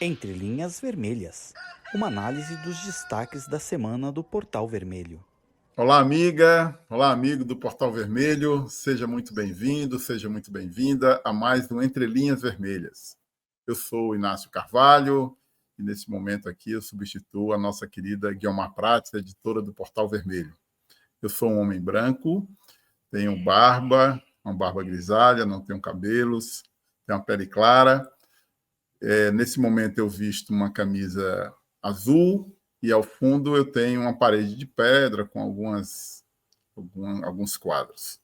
Entre Linhas Vermelhas, uma análise dos destaques da semana do Portal Vermelho. Olá, amiga. Olá, amigo do Portal Vermelho. Seja muito bem-vindo, seja muito bem-vinda a mais um Entre Linhas Vermelhas. Eu sou o Inácio Carvalho e, nesse momento aqui, eu substituo a nossa querida Guiomar Prates, editora do Portal Vermelho. Eu sou um homem branco, tenho barba, uma barba grisalha, não tenho cabelos, tenho uma pele clara. Nesse momento, eu visto uma camisa azul e, ao fundo, eu tenho uma parede de pedra com alguns quadros.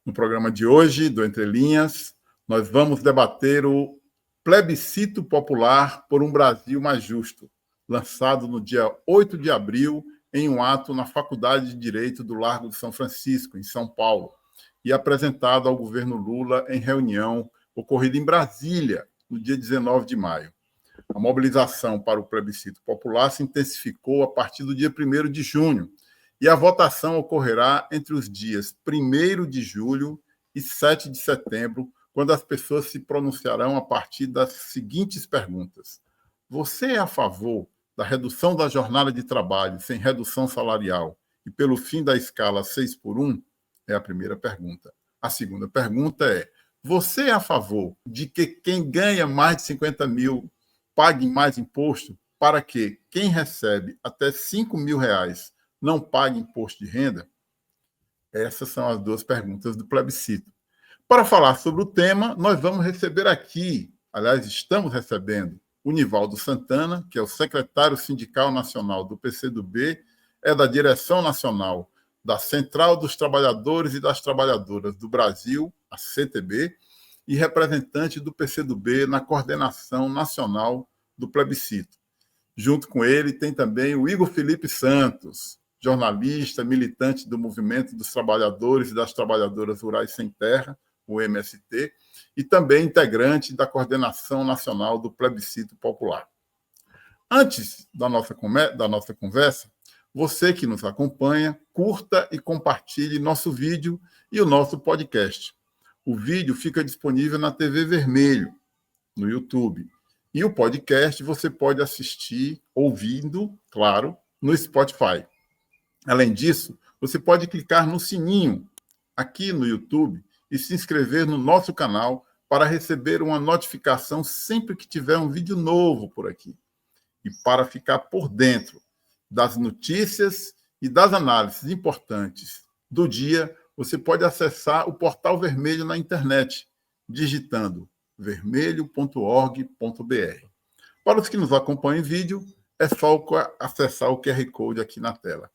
No programa de hoje, do Entre Linhas, nós vamos debater o Plebiscito Popular por um Brasil Mais Justo, lançado no dia 8 de abril, em um ato na Faculdade de Direito do Largo de São Francisco, em São Paulo, e apresentado ao governo Lula em reunião ocorrida em Brasília, no dia 19 de maio. A mobilização para o plebiscito popular se intensificou a partir do dia 1º de junho, e a votação ocorrerá entre os dias 1º de julho e 7 de setembro, quando as pessoas se pronunciarão a partir das seguintes perguntas. Você é a favor da redução da jornada de trabalho sem redução salarial e pelo fim da escala 6x1? É a primeira pergunta. A segunda pergunta é: você é a favor de que quem ganha mais de 50 mil pague mais imposto para que quem recebe até 5 mil reais não pague imposto de renda? Essas são as duas perguntas do plebiscito. Para falar sobre o tema, nós vamos receber aqui, aliás, estamos recebendo, o Nivaldo Santana, que é o secretário sindical nacional do PCdoB, é da Direção Nacional da Central dos Trabalhadores e das Trabalhadoras do Brasil, a CTB, e representante do PCdoB na coordenação nacional do plebiscito. Junto com ele tem também o Igor Felipe Santos, jornalista, militante do Movimento dos Trabalhadores e das Trabalhadoras Rurais Sem Terra, o MST, e também integrante da coordenação nacional do plebiscito popular. Antes da nossa conversa, você que nos acompanha, curta e compartilhe nosso vídeo e o nosso podcast. O vídeo fica disponível na TV Vermelho, no YouTube. E o podcast você pode assistir, ouvindo, claro, no Spotify. Além disso, você pode clicar no sininho aqui no YouTube e se inscrever no nosso canal para receber uma notificação sempre que tiver um vídeo novo por aqui. E para ficar por dentro das notícias e das análises importantes do dia, você pode acessar o Portal Vermelho na internet, digitando vermelho.org.br. Para os que nos acompanham em vídeo, é só acessar o QR Code aqui na tela.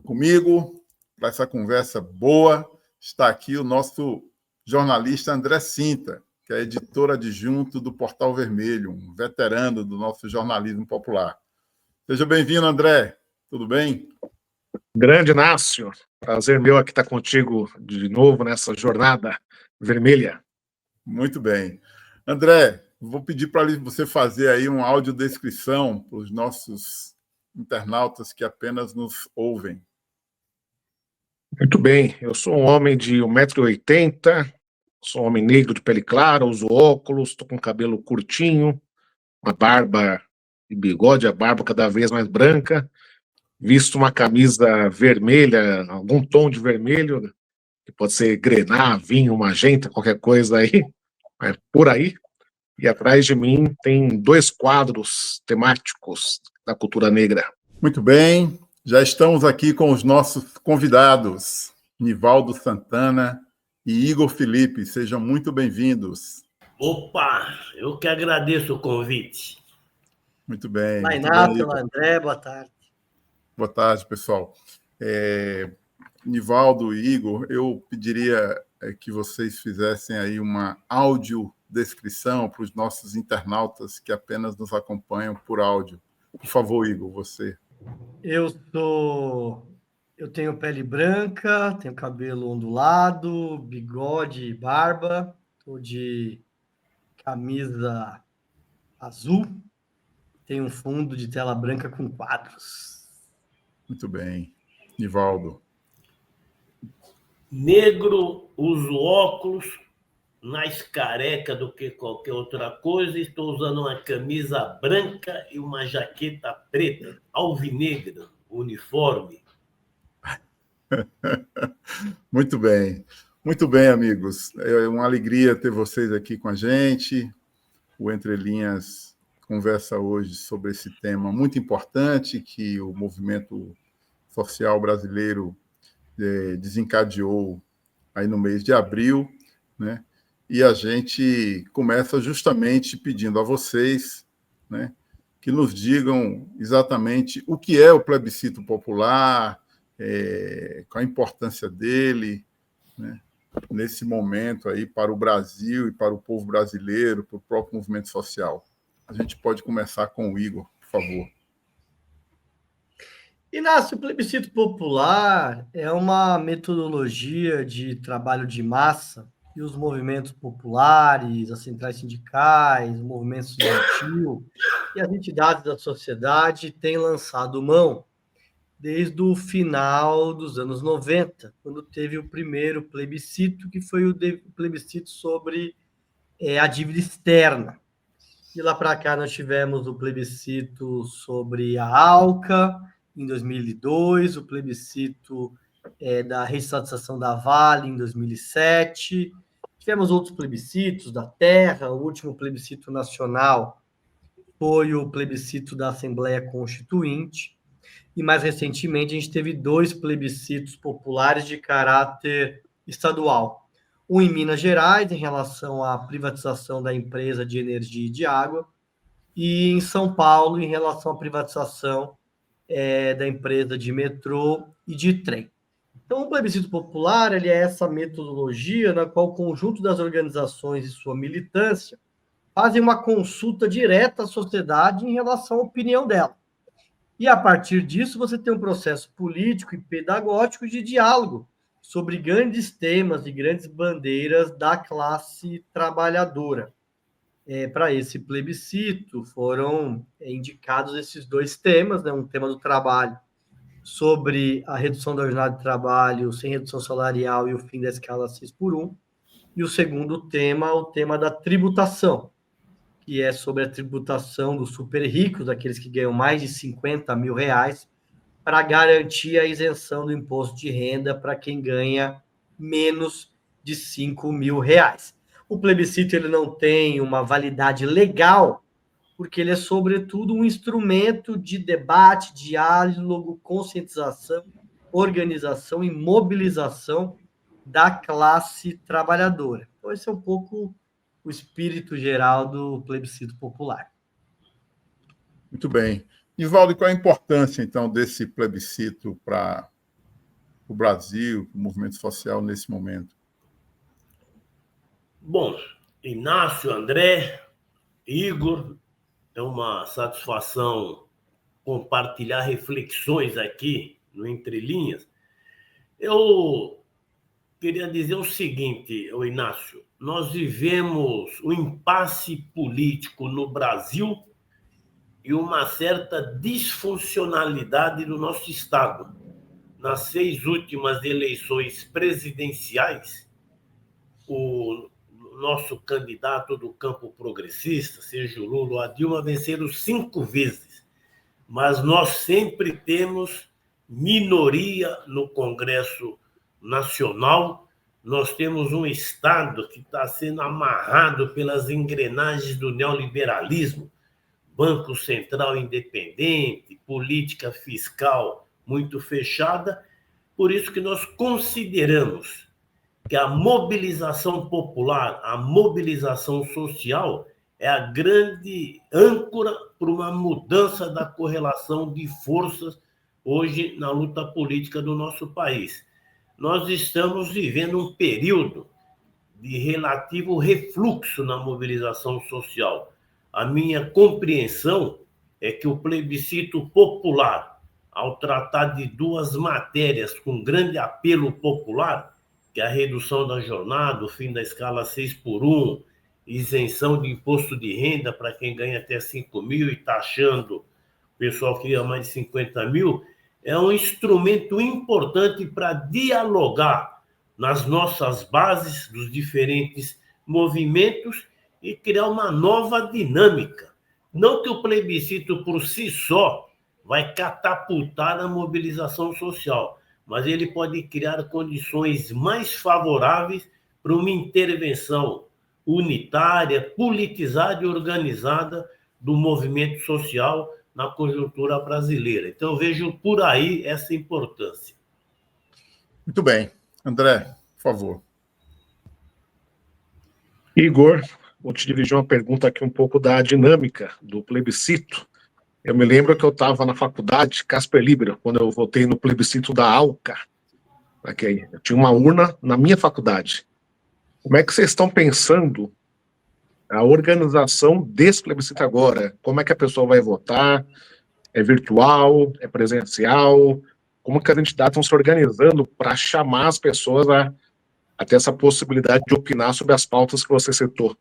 Comigo, para essa conversa boa, está aqui o nosso jornalista André Cinta, que é editor adjunto do Portal Vermelho, um veterano do nosso jornalismo popular. Seja bem-vindo, André. Tudo bem? Grande Inácio, prazer meu aqui estar contigo de novo nessa jornada vermelha. Muito bem. André, vou pedir para você fazer aí uma audiodescrição para os nossos internautas que apenas nos ouvem. Muito bem, eu sou um homem de 1,80 m, sou um homem negro de pele clara, uso óculos, estou com cabelo curtinho, uma barba e bigode, a barba cada vez mais branca, visto uma camisa vermelha, algum tom de vermelho, que pode ser grená, vinho, magenta, qualquer coisa aí, mas por aí. E atrás de mim tem 2 quadros temáticos da cultura negra. Muito bem, já estamos aqui com os nossos convidados, Nivaldo Santana e Igor Felipe. Sejam muito bem-vindos. Opa, eu que agradeço o convite. Muito bem. Olá, Inácio, olá, André, boa tarde. Boa tarde, pessoal. Nivaldo e Igor, eu pediria que vocês fizessem aí uma audiodescrição para os nossos internautas que apenas nos acompanham por áudio. Por favor, Igor, você. Eu tenho pele branca, tenho cabelo ondulado, bigode e barba, estou de camisa azul, tenho um fundo de tela branca com quadros. Muito bem. Nivaldo. Negro, uso óculos, mais careca do que qualquer outra coisa. Estou usando uma camisa branca e uma jaqueta preta, alvinegra, uniforme. Muito bem. Muito bem, amigos. É uma alegria ter vocês aqui com a gente. O Entre Linhas conversa hoje sobre esse tema muito importante que o movimento social brasileiro desencadeou aí no mês de abril, né? E a gente começa justamente pedindo a vocês, né, que nos digam exatamente o que é o plebiscito popular, qual a importância dele, né, nesse momento aí para o Brasil e para o povo brasileiro, para o próprio movimento social. A gente pode começar com o Igor, por favor. Inácio, o plebiscito popular é uma metodologia de trabalho de massa que os movimentos populares, as centrais sindicais, o movimento estudantil e as entidades da sociedade têm lançado mão desde o final dos anos 90, quando teve o primeiro plebiscito, que foi o plebiscito sobre a dívida externa. De lá para cá, nós tivemos o plebiscito sobre a ALCA, em 2002, o plebiscito da reestatização da Vale, em 2007. Tivemos outros plebiscitos da Terra, o último plebiscito nacional foi o plebiscito da Assembleia Constituinte, e mais recentemente a gente teve 2 plebiscitos populares de caráter estadual. Um em Minas Gerais, em relação à privatização da empresa de energia e de água, e em São Paulo, em relação à privatização da empresa de metrô e de trem. Então, o plebiscito popular ele é essa metodologia na qual o conjunto das organizações e sua militância fazem uma consulta direta à sociedade em relação à opinião dela. E, a partir disso, você tem um processo político e pedagógico de diálogo sobre grandes temas e grandes bandeiras da classe trabalhadora. Para esse plebiscito, foram indicados esses 2 temas, né? Um tema do trabalho, sobre a redução da jornada de trabalho sem redução salarial e o fim da escala 6x1, e o segundo tema, o tema da tributação, que é sobre a tributação dos super ricos, daqueles que ganham mais de 50 mil reais, para garantir a isenção do imposto de renda para quem ganha menos de 5 mil reais. O plebiscito ele não tem uma validade legal, porque ele é, sobretudo, um instrumento de debate, diálogo, conscientização, organização e mobilização da classe trabalhadora. Então, esse é um pouco o espírito geral do plebiscito popular. Muito bem. Nivaldo, qual a importância, então, desse plebiscito para o Brasil, para o movimento social nesse momento? Bom, Inácio, André, Igor, é uma satisfação compartilhar reflexões aqui no Entre Linhas. Eu queria dizer o seguinte, Inácio, nós vivemos um impasse político no Brasil e uma certa disfuncionalidade no nosso Estado. Nas 6 últimas eleições presidenciais, o nosso candidato do campo progressista, seja o Lula ou a Dilma, venceram 5 vezes. Mas nós sempre temos minoria no Congresso Nacional, nós temos um Estado que está sendo amarrado pelas engrenagens do neoliberalismo, Banco Central independente, política fiscal muito fechada. Por isso que nós consideramos que a mobilização popular, a mobilização social é a grande âncora para uma mudança da correlação de forças hoje na luta política do nosso país. Nós estamos vivendo um período de relativo refluxo na mobilização social. A minha compreensão é que o plebiscito popular, ao tratar de 2 matérias com grande apelo popular, que é a redução da jornada, o fim da escala 6x1, isenção de imposto de renda para quem ganha até 5 mil e taxando o pessoal que ganha mais de 50 mil, é um instrumento importante para dialogar nas nossas bases dos diferentes movimentos e criar uma nova dinâmica. Não que o plebiscito por si só vai catapultar a mobilização social, mas ele pode criar condições mais favoráveis para uma intervenção unitária, politizada e organizada do movimento social na conjuntura brasileira. Então, eu vejo por aí essa importância. Muito bem. André, por favor. Igor, vou te dirigir uma pergunta aqui um pouco da dinâmica do plebiscito. Eu me lembro que eu estava na faculdade, Casper Libero, quando eu votei no plebiscito da ALCA. Okay. Eu tinha uma urna na minha faculdade. Como é que vocês estão pensando a organização desse plebiscito agora? Como é que a pessoa vai votar? É virtual? É presencial? Como que as entidades estão se organizando para chamar as pessoas a ter essa possibilidade de opinar sobre as pautas que você citou?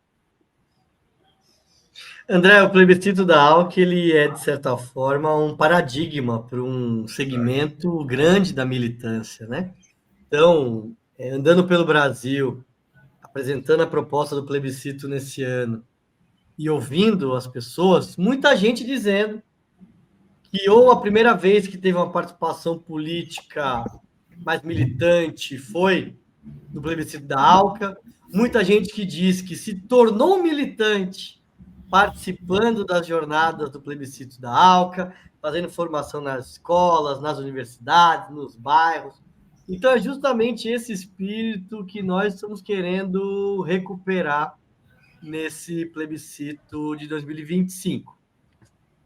André, o plebiscito da ALC, ele é, de certa forma, um paradigma para um segmento grande da militância, né? Então, andando pelo Brasil, apresentando a proposta do plebiscito nesse ano e ouvindo as pessoas, muita gente dizendo que ou a primeira vez que teve uma participação política mais militante foi no plebiscito da ALCA, muita gente que diz que se tornou militante participando das jornadas do plebiscito da ALCA, fazendo formação nas escolas, nas universidades, nos bairros. Então, é justamente esse espírito que nós estamos querendo recuperar nesse plebiscito de 2025.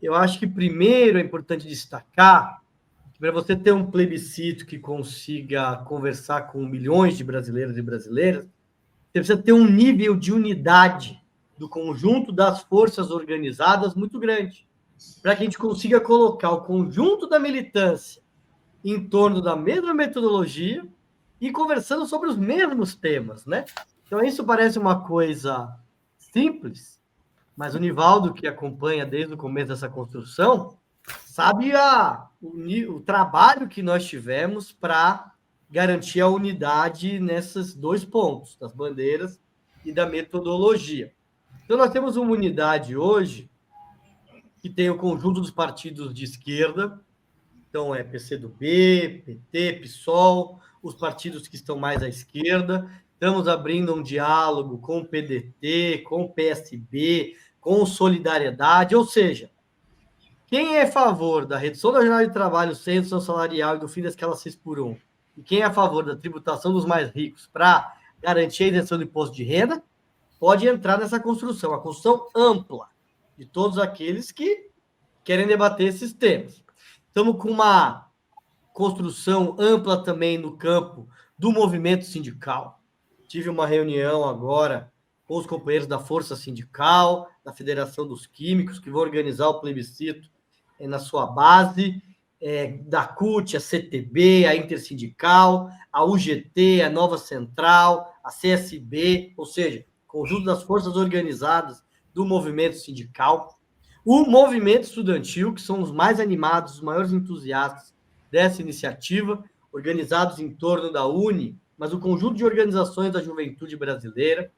Eu acho que, primeiro, é importante destacar que, para você ter um plebiscito que consiga conversar com milhões de brasileiros e brasileiras, você precisa ter um nível de unidade do conjunto das forças organizadas muito grande, para que a gente consiga colocar o conjunto da militância em torno da mesma metodologia e conversando sobre os mesmos temas, né? Então, isso parece uma coisa simples, mas o Nivaldo, que acompanha desde o começo dessa construção, sabe o trabalho que nós tivemos para garantir a unidade nesses dois pontos, das bandeiras e da metodologia. Então, nós temos uma unidade hoje que tem o conjunto dos partidos de esquerda, então é PCdoB, PT, PSOL, os partidos que estão mais à esquerda. Estamos abrindo um diálogo com o PDT, com o PSB, com Solidariedade, ou seja, quem é a favor da redução da jornada de trabalho sem redução salarial e do fim da escala 6x1, e quem é a favor da tributação dos mais ricos para garantir a isenção do imposto de renda, pode entrar nessa construção, a construção ampla de todos aqueles que querem debater esses temas. Estamos com uma construção ampla também no campo do movimento sindical. Tive uma reunião agora com os companheiros da Força Sindical, da Federação dos Químicos, que vão organizar o plebiscito na sua base, da CUT, a CTB, a Intersindical, a UGT, a Nova Central, a CSB, ou seja, conjunto das forças organizadas do movimento sindical, o movimento estudantil, que são os mais animados, os maiores entusiastas dessa iniciativa, organizados em torno da UNE, mas o conjunto de organizações da juventude brasileira,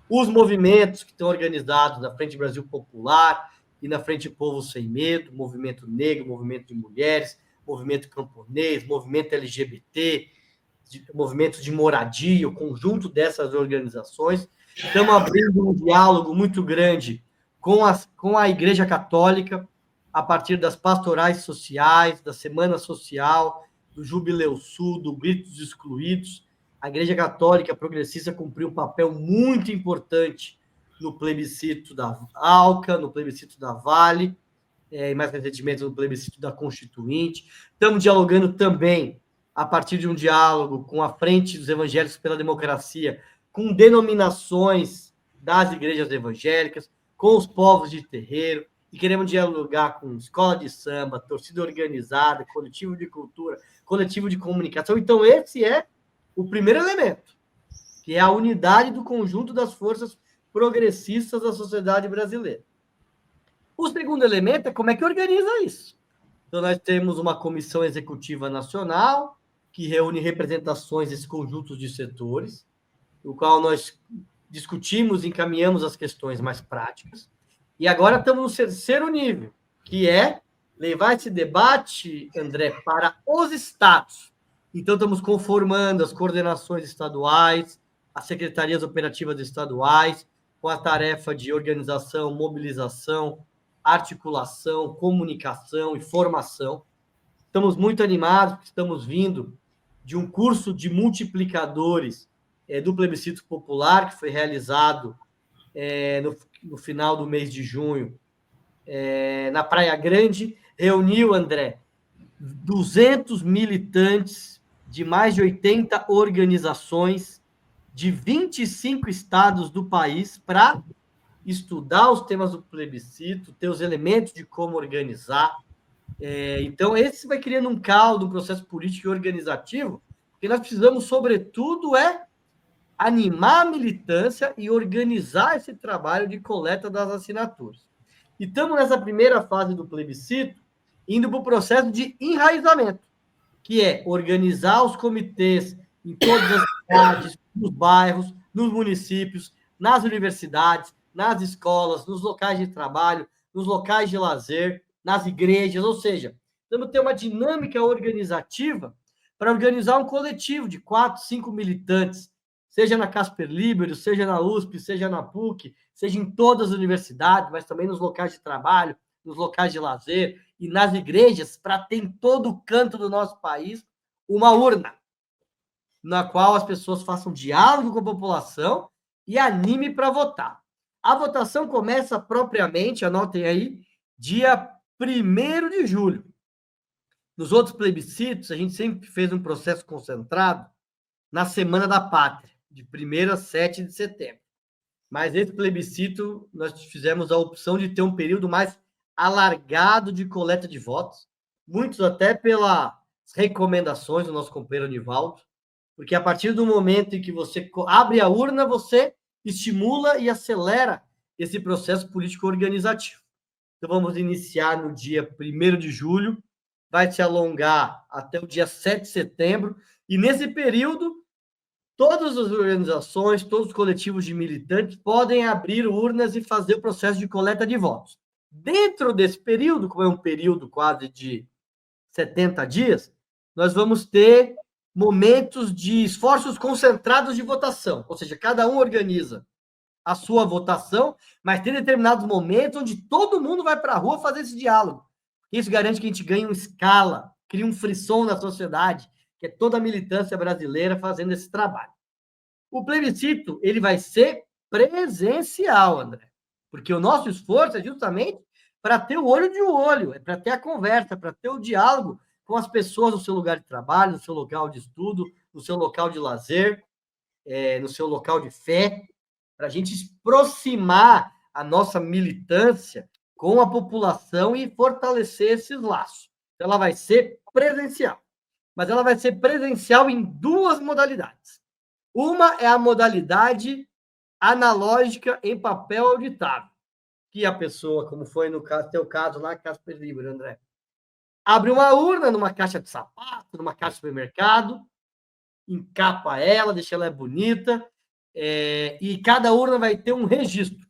os movimentos que estão organizados na Frente Brasil Popular e na Frente Povo Sem Medo, movimento negro, movimento de mulheres, movimento camponês, movimento LGBT, movimento de moradia, o conjunto dessas organizações. Estamos abrindo um diálogo muito grande com a Igreja Católica, a partir das pastorais sociais, da Semana Social, do Jubileu Sul, do Grito dos Excluídos. A Igreja Católica Progressista cumpriu um papel muito importante no plebiscito da ALCA, no plebiscito da Vale, e mais recentemente no plebiscito da Constituinte. Estamos dialogando também, a partir de um diálogo com a Frente dos Evangélicos pela Democracia, com denominações das igrejas evangélicas, com os povos de terreiro, e queremos dialogar com escola de samba, torcida organizada, coletivo de cultura, coletivo de comunicação. Então, esse é o primeiro elemento, que é a unidade do conjunto das forças progressistas da sociedade brasileira. O segundo elemento é como é que organiza isso. Então, nós temos uma comissão executiva nacional, que reúne representações desses conjuntos de setores, no qual nós discutimos, encaminhamos as questões mais práticas. E agora estamos no terceiro nível, que é levar esse debate, André, para os estados. Então, estamos conformando as coordenações estaduais, as secretarias operativas estaduais, com a tarefa de organização, mobilização, articulação, comunicação e formação. Estamos muito animados, porque estamos vindo de um curso de multiplicadores do plebiscito popular, que foi realizado no final do mês de junho, na Praia Grande, reuniu, André, 200 militantes de mais de 80 organizações de 25 estados do país para estudar os temas do plebiscito, ter os elementos de como organizar. Então, esse vai criando um caldo, um processo político e organizativo, porque nós precisamos, sobretudo, animar a militância e organizar esse trabalho de coleta das assinaturas. E estamos nessa primeira fase do plebiscito, indo para o processo de enraizamento, que é organizar os comitês em todas as cidades, nos bairros, nos municípios, nas universidades, nas escolas, nos locais de trabalho, nos locais de lazer, nas igrejas, ou seja, vamos ter uma dinâmica organizativa para organizar um coletivo de 4, 5 militantes, seja na Casper Libero, seja na USP, seja na PUC, seja em todas as universidades, mas também nos locais de trabalho, nos locais de lazer e nas igrejas, para ter em todo o canto do nosso país uma urna, na qual as pessoas façam diálogo com a população e anime para votar. A votação começa propriamente, anotem aí, dia 1º de julho. Nos outros plebiscitos, a gente sempre fez um processo concentrado na Semana da Pátria, de 1º a 7 de setembro. Mas esse plebiscito, nós fizemos a opção de ter um período mais alargado de coleta de votos, muitos até pelas recomendações do nosso companheiro Nivaldo, porque a partir do momento em que você abre a urna, você estimula e acelera esse processo político organizativo. Então, vamos iniciar no dia 1º de julho, vai se alongar até o dia 7 de setembro, e nesse período, todas as organizações, todos os coletivos de militantes podem abrir urnas e fazer o processo de coleta de votos. Dentro desse período, como é um período quase de 70 dias, nós vamos ter momentos de esforços concentrados de votação, ou seja, cada um organiza a sua votação, mas tem determinados momentos onde todo mundo vai para a rua fazer esse diálogo. Isso garante que a gente ganhe uma escala, cria um frisson na sociedade, que é toda a militância brasileira fazendo esse trabalho. O plebiscito, ele vai ser presencial, André, porque o nosso esforço é justamente para ter o olho de olho, é para ter a conversa, para ter o diálogo com as pessoas no seu lugar de trabalho, no seu local de estudo, no seu local de lazer, no seu local de fé, para a gente aproximar a nossa militância com a população e fortalecer esses laços. Então, ela vai ser presencial, mas ela vai ser presencial em duas modalidades. Uma é a modalidade analógica em papel auditável, que a pessoa, como foi no teu caso lá, Casper Libero, André, abre uma urna numa caixa de sapato, numa caixa de supermercado, encapa ela, deixa ela bonita, e cada urna vai ter um registro.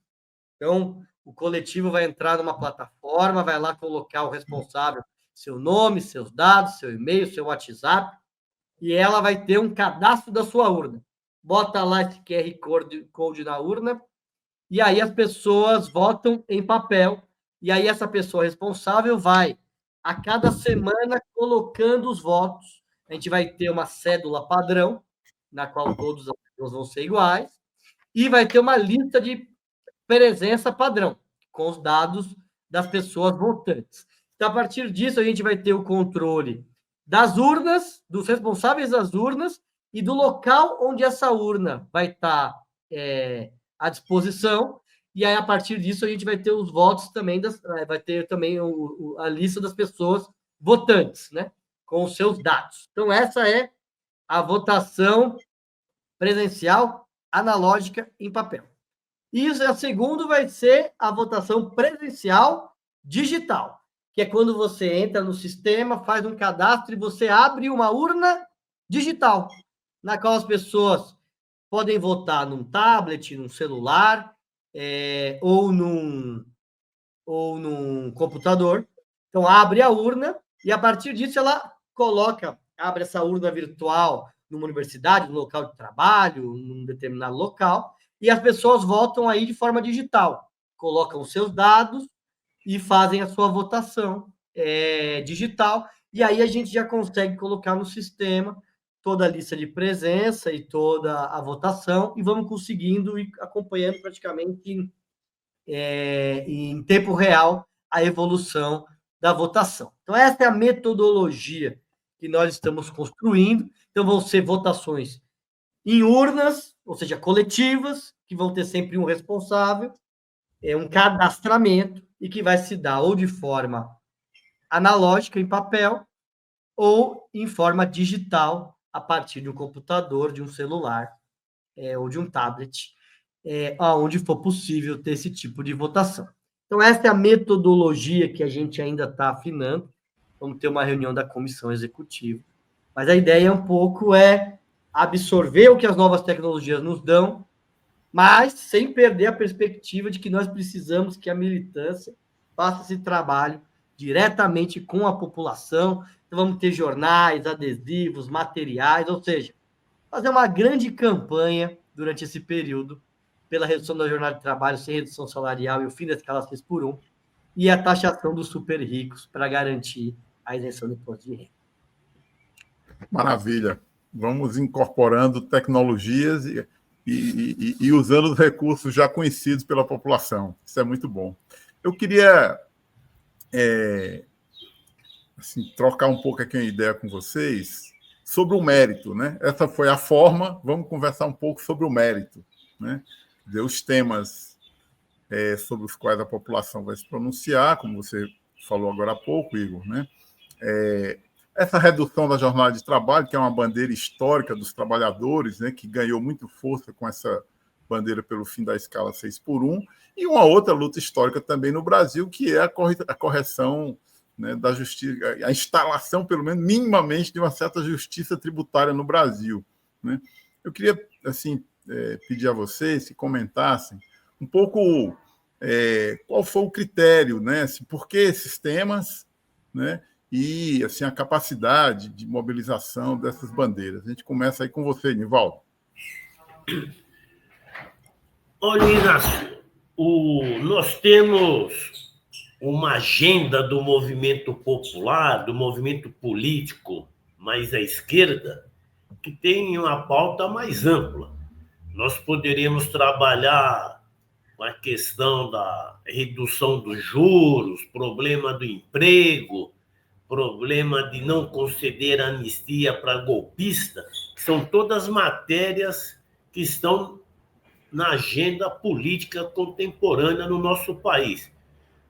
Então, o coletivo vai entrar numa plataforma, vai lá colocar o responsável, seu nome, seus dados, seu e-mail, seu WhatsApp, e ela vai ter um cadastro da sua urna. Bota lá esse QR Code na urna, e aí as pessoas votam em papel, e aí essa pessoa responsável vai, a cada semana, colocando os votos. A gente vai ter uma cédula padrão, na qual todas as pessoas vão ser iguais, e vai ter uma lista de presença padrão, com os dados das pessoas votantes. Então, a partir disso, a gente vai ter o controle das urnas, dos responsáveis das urnas, e do local onde essa urna vai estar à disposição, e aí, a partir disso, a gente vai ter os votos também, vai ter também a lista das pessoas votantes, né, com os seus dados. Então, essa é a votação presencial analógica em papel. E a segunda vai ser a votação presencial digital, que é quando você entra no sistema, faz um cadastro e você abre uma urna digital, na qual as pessoas podem votar num tablet, num celular, ou num computador. Então, abre a urna e, a partir disso, ela abre essa urna virtual numa universidade, num local de trabalho, num determinado local, e as pessoas votam aí de forma digital, colocam os seus dados e fazem a sua votação digital, e aí a gente já consegue colocar no sistema toda a lista de presença e toda a votação, e vamos conseguindo ir acompanhando praticamente em tempo real a evolução da votação. Então, essa é a metodologia que nós estamos construindo. Então, vão ser votações em urnas, ou seja, coletivas, que vão ter sempre um responsável, um cadastramento, e que vai se dar ou de forma analógica, em papel, ou em forma digital, a partir de um computador, de um celular, ou de um tablet, aonde for possível ter esse tipo de votação. Então, essa é a metodologia que a gente ainda está afinando. Vamos ter uma reunião da comissão executiva. Mas a ideia um pouco é absorver o que as novas tecnologias nos dão, mas sem perder a perspectiva de que nós precisamos que a militância faça esse trabalho diretamente com a população. Então, vamos ter jornais, adesivos, materiais, ou seja, fazer uma grande campanha durante esse período pela redução da jornada de trabalho sem redução salarial e o fim da escala 6x1, e a taxação dos super ricos para garantir a isenção do imposto de renda. Maravilha. Vamos incorporando tecnologias e usando os recursos já conhecidos pela população. Isso é muito bom. Eu queria trocar um pouco aqui uma ideia com vocês sobre o mérito, né? Essa foi a forma, vamos conversar um pouco sobre o mérito, né? Os temas sobre os quais a população vai se pronunciar, como você falou agora há pouco, Igor, né? Essa redução da jornada de trabalho, que é uma bandeira histórica dos trabalhadores, né, que ganhou muito força com essa bandeira pelo fim da escala 6x1, e uma outra luta histórica também no Brasil, que é a correção, né, da justiça, a instalação, pelo menos minimamente, de uma certa justiça tributária no Brasil, né? Eu queria pedir a vocês que comentassem um pouco qual foi o critério, né? Por que esses temas, né? E a capacidade de mobilização dessas bandeiras. A gente começa aí com você, Nivaldo. Olha, Inácio, nós temos uma agenda do movimento popular, do movimento político mais à esquerda, que tem uma pauta mais ampla. Nós poderíamos trabalhar com a questão da redução dos juros, problema do emprego, problema de não conceder anistia para golpista, que são todas matérias que estão na agenda política contemporânea no nosso país.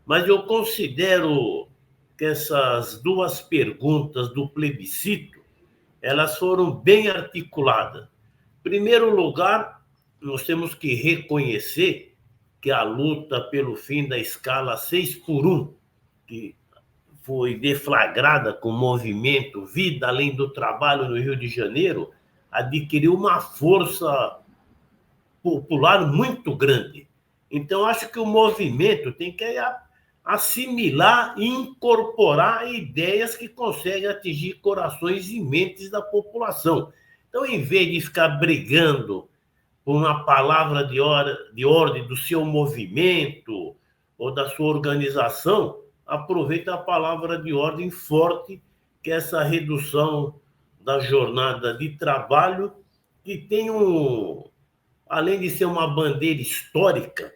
Mas eu considero que essas duas perguntas do plebiscito, elas foram bem articuladas. Em primeiro lugar, nós temos que reconhecer que a luta pelo fim da escala 6x1, que foi deflagrada com o movimento Vida Além do Trabalho no Rio de Janeiro, adquiriu uma força popular muito grande. Então, acho que o movimento tem que assimilar e incorporar ideias que conseguem atingir corações e mentes da população. Então, em vez de ficar brigando por uma palavra de ordem do seu movimento ou da sua organização, aproveita a palavra de ordem forte, que é essa redução da jornada de trabalho, que tem além de ser uma bandeira histórica,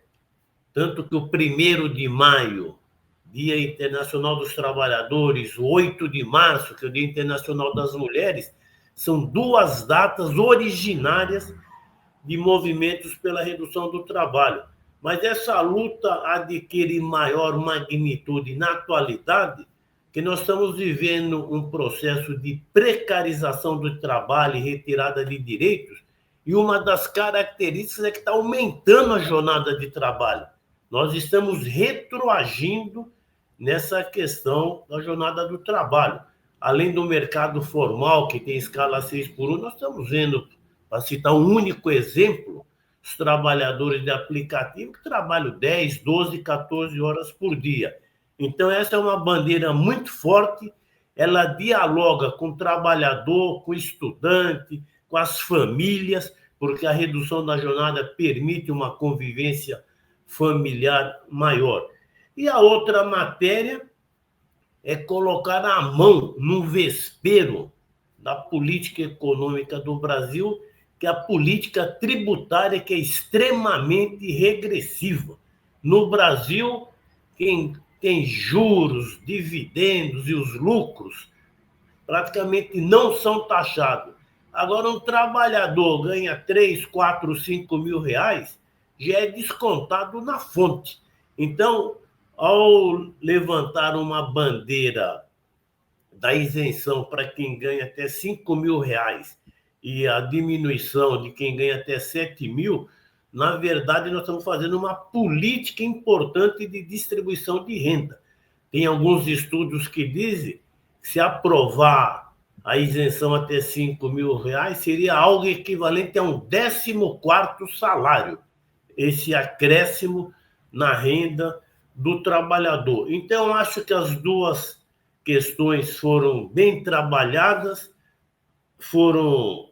tanto que o 1º de maio, Dia Internacional dos Trabalhadores, o 8 de março, que é o Dia Internacional das Mulheres, são duas datas originárias de movimentos pela redução do trabalho. Mas essa luta adquire maior magnitude na atualidade, que nós estamos vivendo um processo de precarização do trabalho e retirada de direitos, e uma das características é que está aumentando a jornada de trabalho. Nós estamos retroagindo nessa questão da jornada do trabalho. Além do mercado formal, que tem escala 6x1, nós estamos vendo Para citar um único exemplo, os trabalhadores de aplicativo que trabalham 10, 12, 14 horas por dia. Então, essa é uma bandeira muito forte, ela dialoga com o trabalhador, com o estudante, com as famílias, porque a redução da jornada permite uma convivência familiar maior. E a outra matéria é colocar a mão no vespeiro da política econômica do Brasil, que é a política tributária, que é extremamente regressiva. No Brasil, quem tem juros, dividendos e os lucros praticamente não são taxados. Agora, um trabalhador ganha 3, 4, 5 mil reais, já é descontado na fonte. Então, ao levantar uma bandeira da isenção para quem ganha até 5 mil reais e a diminuição de quem ganha até 7 mil, na verdade, nós estamos fazendo uma política importante de distribuição de renda. Tem alguns estudos que dizem que se aprovar a isenção até 5 mil reais, seria algo equivalente a um 14º salário, esse acréscimo na renda do trabalhador. Então, acho que as duas questões foram bem trabalhadas,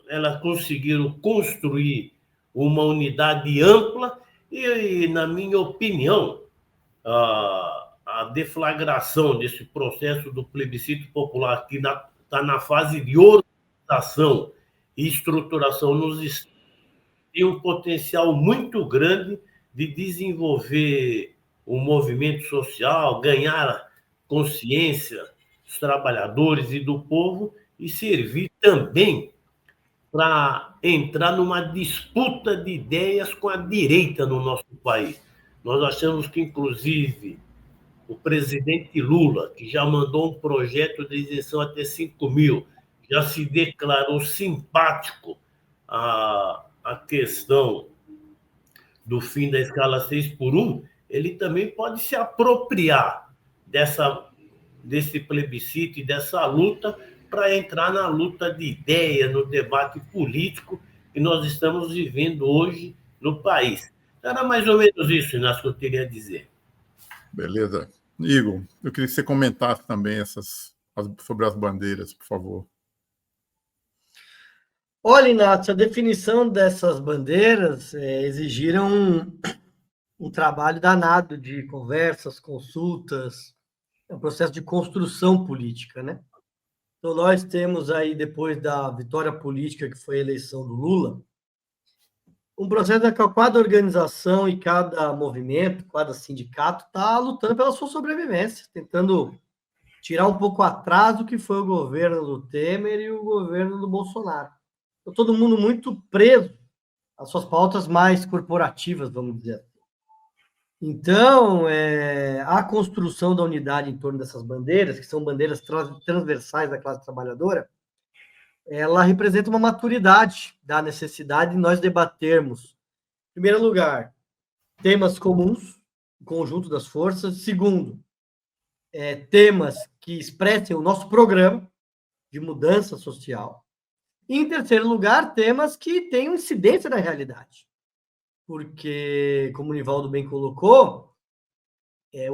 elas conseguiram construir uma unidade ampla e, na minha opinião, a deflagração desse processo do plebiscito popular, que está na fase de organização e estruturação nos estados, tem um potencial muito grande de desenvolver o movimento social, ganhar consciência dos trabalhadores e do povo e servir também para entrar numa disputa de ideias com a direita no nosso país. Nós achamos que, inclusive, o presidente Lula, que já mandou um projeto de isenção até 5 mil, já se declarou simpático à questão do fim da escala 6x1, ele também pode se apropriar desse plebiscito e dessa luta para entrar na luta de ideia, no debate político que nós estamos vivendo hoje no país. Era mais ou menos isso, Inácio, que eu queria dizer. Beleza. Igor, eu queria que você comentasse também sobre as bandeiras, por favor. Olha, Inácio, a definição dessas bandeiras exigiram um trabalho danado de conversas, consultas, é um processo de construção política, né? Então, nós temos aí, depois da vitória política, que foi a eleição do Lula, um processo em que cada organização e cada movimento, cada sindicato está lutando pela sua sobrevivência, tentando tirar um pouco atrás do que foi o governo do Temer e o governo do Bolsonaro. Então, todo mundo muito preso às suas pautas mais corporativas, vamos dizer assim. Então, a construção da unidade em torno dessas bandeiras, que são bandeiras transversais da classe trabalhadora, ela representa uma maturidade da necessidade de nós debatermos, em primeiro lugar, temas comuns, o conjunto das forças. Segundo, temas que expressem o nosso programa de mudança social. E, em terceiro lugar, temas que tenham incidência na realidade. Porque, como o Nivaldo bem colocou,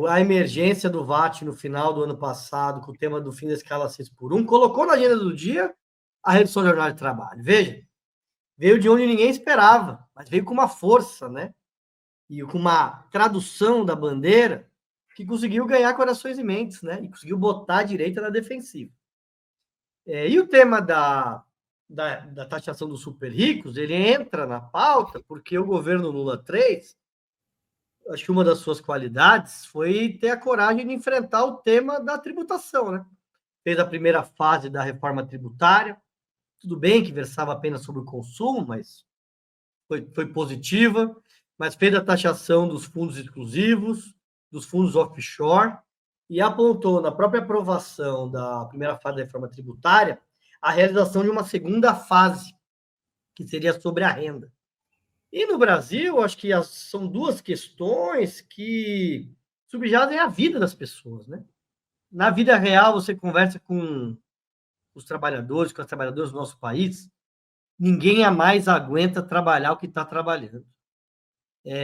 a emergência do VAT no final do ano passado, com o tema do fim da escala 6x1, colocou na agenda do dia a redução da jornada de trabalho. Veja, veio de onde ninguém esperava, mas veio com uma força, né? E com uma tradução da bandeira que conseguiu ganhar corações e mentes, né? E conseguiu botar a direita na defensiva. E o tema da taxação dos super ricos, ele entra na pauta porque o governo Lula 3, acho que uma das suas qualidades foi ter a coragem de enfrentar o tema da tributação, né? Fez a primeira fase da reforma tributária, tudo bem que versava apenas sobre o consumo, mas foi positiva, mas fez a taxação dos fundos exclusivos, dos fundos offshore, e apontou na própria aprovação da primeira fase da reforma tributária a realização de uma segunda fase, que seria sobre a renda. E no Brasil, acho que são duas questões que subjazem a vida das pessoas, né? Na vida real, você conversa com os trabalhadores, com as trabalhadoras do nosso país, ninguém mais aguenta trabalhar o que está trabalhando.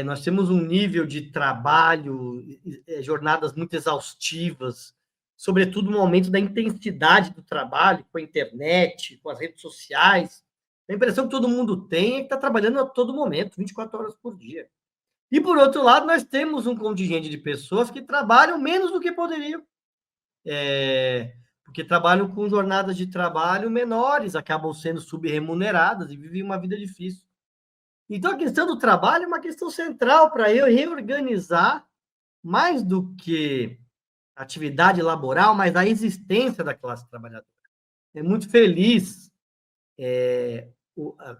Nós temos um nível de trabalho, jornadas muito exaustivas, sobretudo no aumento da intensidade do trabalho, com a internet, com as redes sociais. A impressão que todo mundo tem é que está trabalhando a todo momento, 24 horas por dia. E, por outro lado, nós temos um contingente de pessoas que trabalham menos do que poderiam, porque trabalham com jornadas de trabalho menores, acabam sendo subremuneradas e vivem uma vida difícil. Então, a questão do trabalho é uma questão central para eu reorganizar, mais do que a atividade laboral, mas a existência da classe trabalhadora. É muito feliz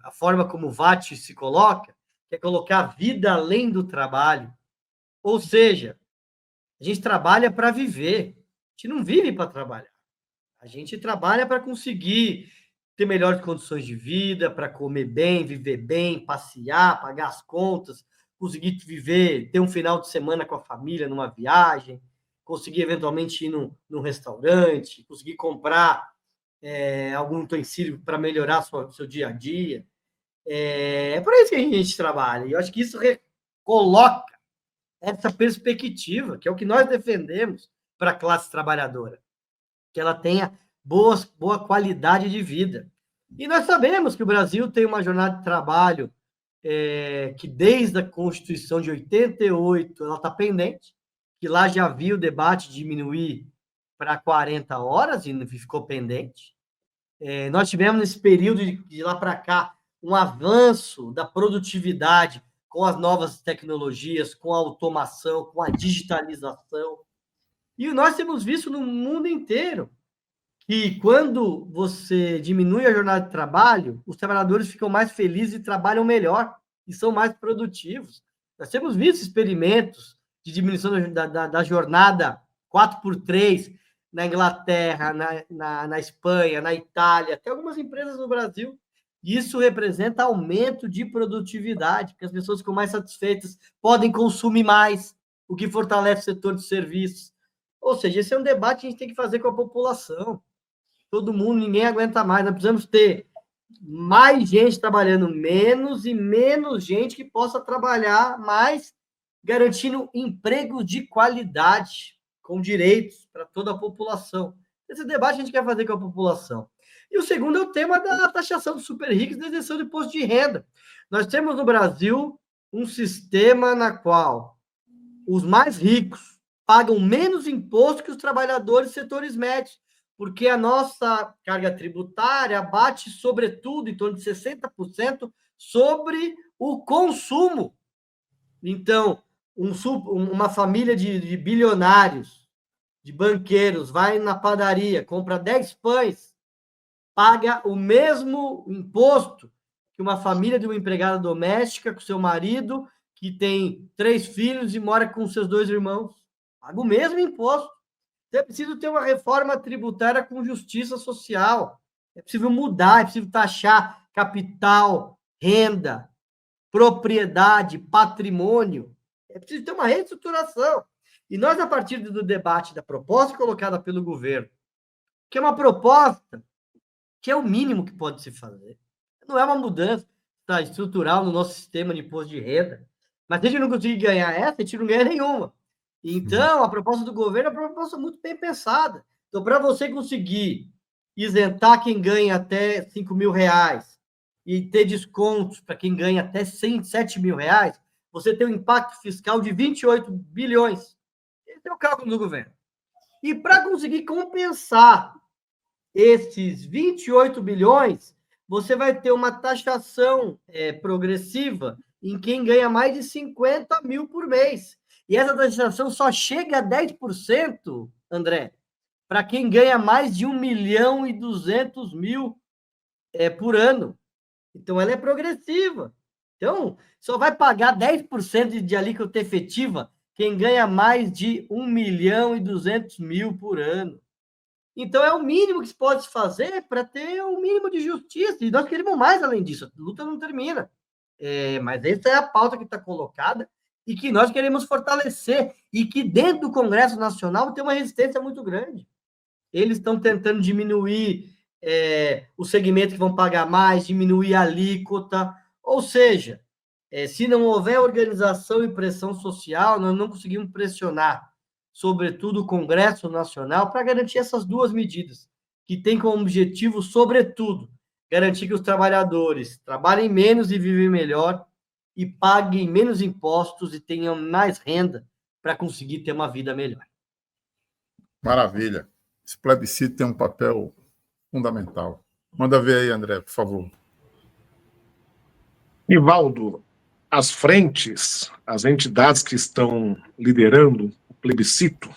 a forma como o VAT se coloca, que é colocar a vida além do trabalho. Ou seja, a gente trabalha para viver, a gente não vive para trabalhar. A gente trabalha para conseguir ter melhores condições de vida, para comer bem, viver bem, passear, pagar as contas, conseguir viver, ter um final de semana com a família numa viagem, conseguir eventualmente ir num restaurante, conseguir comprar algum utensílio para melhorar seu dia a dia. É por isso que a gente trabalha. E eu acho que isso coloca essa perspectiva, que é o que nós defendemos para a classe trabalhadora, que ela tenha boa qualidade de vida. E nós sabemos que o Brasil tem uma jornada de trabalho que, desde a Constituição de 88, ela está pendente, que lá já havia o debate de diminuir para 40 horas e ficou pendente. Nós tivemos, nesse período de lá para cá, um avanço da produtividade com as novas tecnologias, com a automação, com a digitalização. E nós temos visto no mundo inteiro que, quando você diminui a jornada de trabalho, os trabalhadores ficam mais felizes e trabalham melhor e são mais produtivos. Nós temos visto experimentos de diminuição da jornada 4x3 na Inglaterra, na Espanha, na Itália, até algumas empresas no Brasil. Isso representa aumento de produtividade, porque as pessoas ficam mais satisfeitas, podem consumir mais, o que fortalece o setor de serviços. Ou seja, esse é um debate que a gente tem que fazer com a população. Todo mundo, ninguém aguenta mais. Nós precisamos ter mais gente trabalhando menos e menos gente que possa trabalhar mais, garantindo emprego de qualidade, com direitos para toda a população. Esse debate a gente quer fazer com a população. E o segundo é o tema da taxação dos super ricos e da isenção do imposto de renda. Nós temos no Brasil um sistema na qual os mais ricos pagam menos imposto que os trabalhadores de setores médios, porque a nossa carga tributária bate, sobretudo, em torno de 60% sobre o consumo. Então, uma família de bilionários, de banqueiros, vai na padaria, compra 10 pães, paga o mesmo imposto que uma família de uma empregada doméstica com seu marido, que tem 3 filhos e mora com seus 2 irmãos. Paga o mesmo imposto. Então, é preciso ter uma reforma tributária com justiça social. É preciso mudar, é preciso taxar capital, renda, propriedade, patrimônio. É preciso ter uma reestruturação. E nós, a partir do debate da proposta colocada pelo governo, que é uma proposta que é o mínimo que pode se fazer. Não é uma mudança estrutural no nosso sistema de imposto de renda. Mas se a gente não conseguir ganhar essa, a gente não ganha nenhuma. Então, a proposta do governo é uma proposta muito bem pensada. Então, para você conseguir isentar quem ganha até 5 mil reais e ter descontos para quem ganha até 7 mil reais, você tem um impacto fiscal de 28 bilhões. Esse é o cálculo do governo. E para conseguir compensar esses 28 bilhões, você vai ter uma taxação progressiva em quem ganha mais de 50 mil por mês. E essa taxação só chega a 10%, André, para quem ganha mais de 1.200.000 por ano. Então, ela é progressiva. Então, só vai pagar 10% de alíquota efetiva quem ganha mais de 1.200.000 por ano. Então, é o mínimo que se pode fazer para ter um mínimo de justiça. E nós queremos mais além disso. A luta não termina. Mas essa é a pauta que está colocada e que nós queremos fortalecer. E que dentro do Congresso Nacional tem uma resistência muito grande. Eles estão tentando diminuir o segmento que vão pagar mais, diminuir a alíquota. Ou seja, se não houver organização e pressão social, nós não conseguimos pressionar, sobretudo o Congresso Nacional, para garantir essas duas medidas, que tem como objetivo, sobretudo, garantir que os trabalhadores trabalhem menos e vivem melhor e paguem menos impostos e tenham mais renda para conseguir ter uma vida melhor. Maravilha. Esse plebiscito tem um papel fundamental. Manda ver aí, André, por favor. Nivaldo, as frentes, as entidades que estão liderando o plebiscito,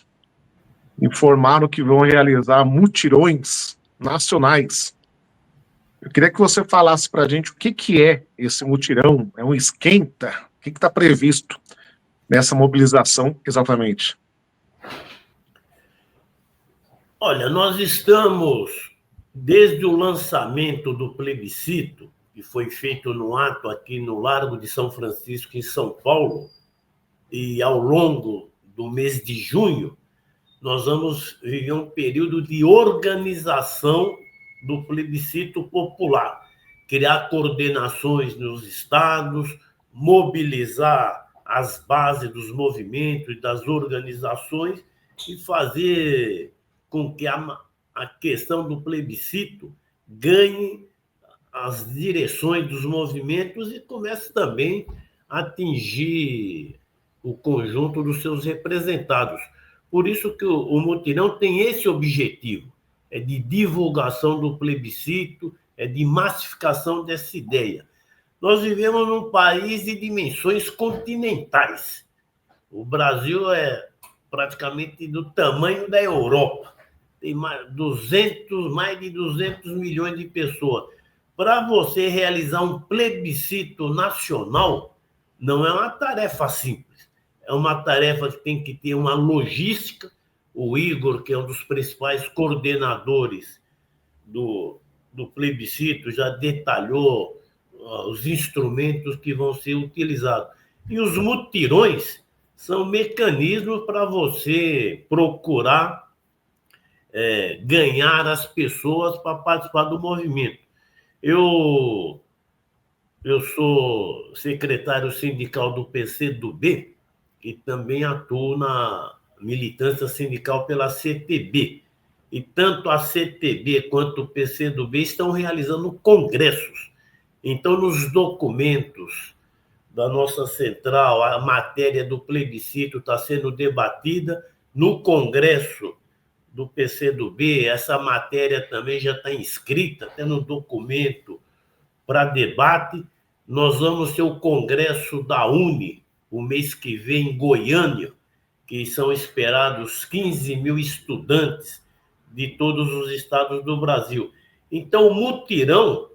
informaram que vão realizar mutirões nacionais. Eu queria que você falasse para a gente o que é esse mutirão, é um esquenta? O que está previsto nessa mobilização exatamente? Olha, nós estamos, desde o lançamento do plebiscito, que foi feito no ato aqui no Largo de São Francisco, em São Paulo, e ao longo do mês de junho, nós vamos viver um período de organização do plebiscito popular, criar coordenações nos estados, mobilizar as bases dos movimentos e das organizações e fazer com que a questão do plebiscito ganhe as direções dos movimentos e comece também a atingir o conjunto dos seus representados. Por isso que o mutirão tem esse objetivo, é de divulgação do plebiscito, é de massificação dessa ideia. Nós vivemos num país de dimensões continentais. O Brasil é praticamente do tamanho da Europa. Tem mais de 200 milhões de pessoas. Para você realizar um plebiscito nacional, não é uma tarefa simples. É uma tarefa que tem que ter uma logística. O Igor, que é um dos principais coordenadores do plebiscito, já detalhou os instrumentos que vão ser utilizados. E os mutirões são mecanismos para você procurar ganhar as pessoas para participar do movimento. Eu sou secretário sindical do PCdoB e também atuo na militância sindical pela CTB. E tanto a CTB quanto o PCdoB estão realizando congressos. Então, nos documentos da nossa central, a matéria do plebiscito está sendo debatida. No congresso do PCdoB, essa matéria também já está inscrita, até no documento para debate. Nós vamos ter o congresso da UNE, o mês que vem, em Goiânia, que são esperados 15 mil estudantes de todos os estados do Brasil. Então, o mutirão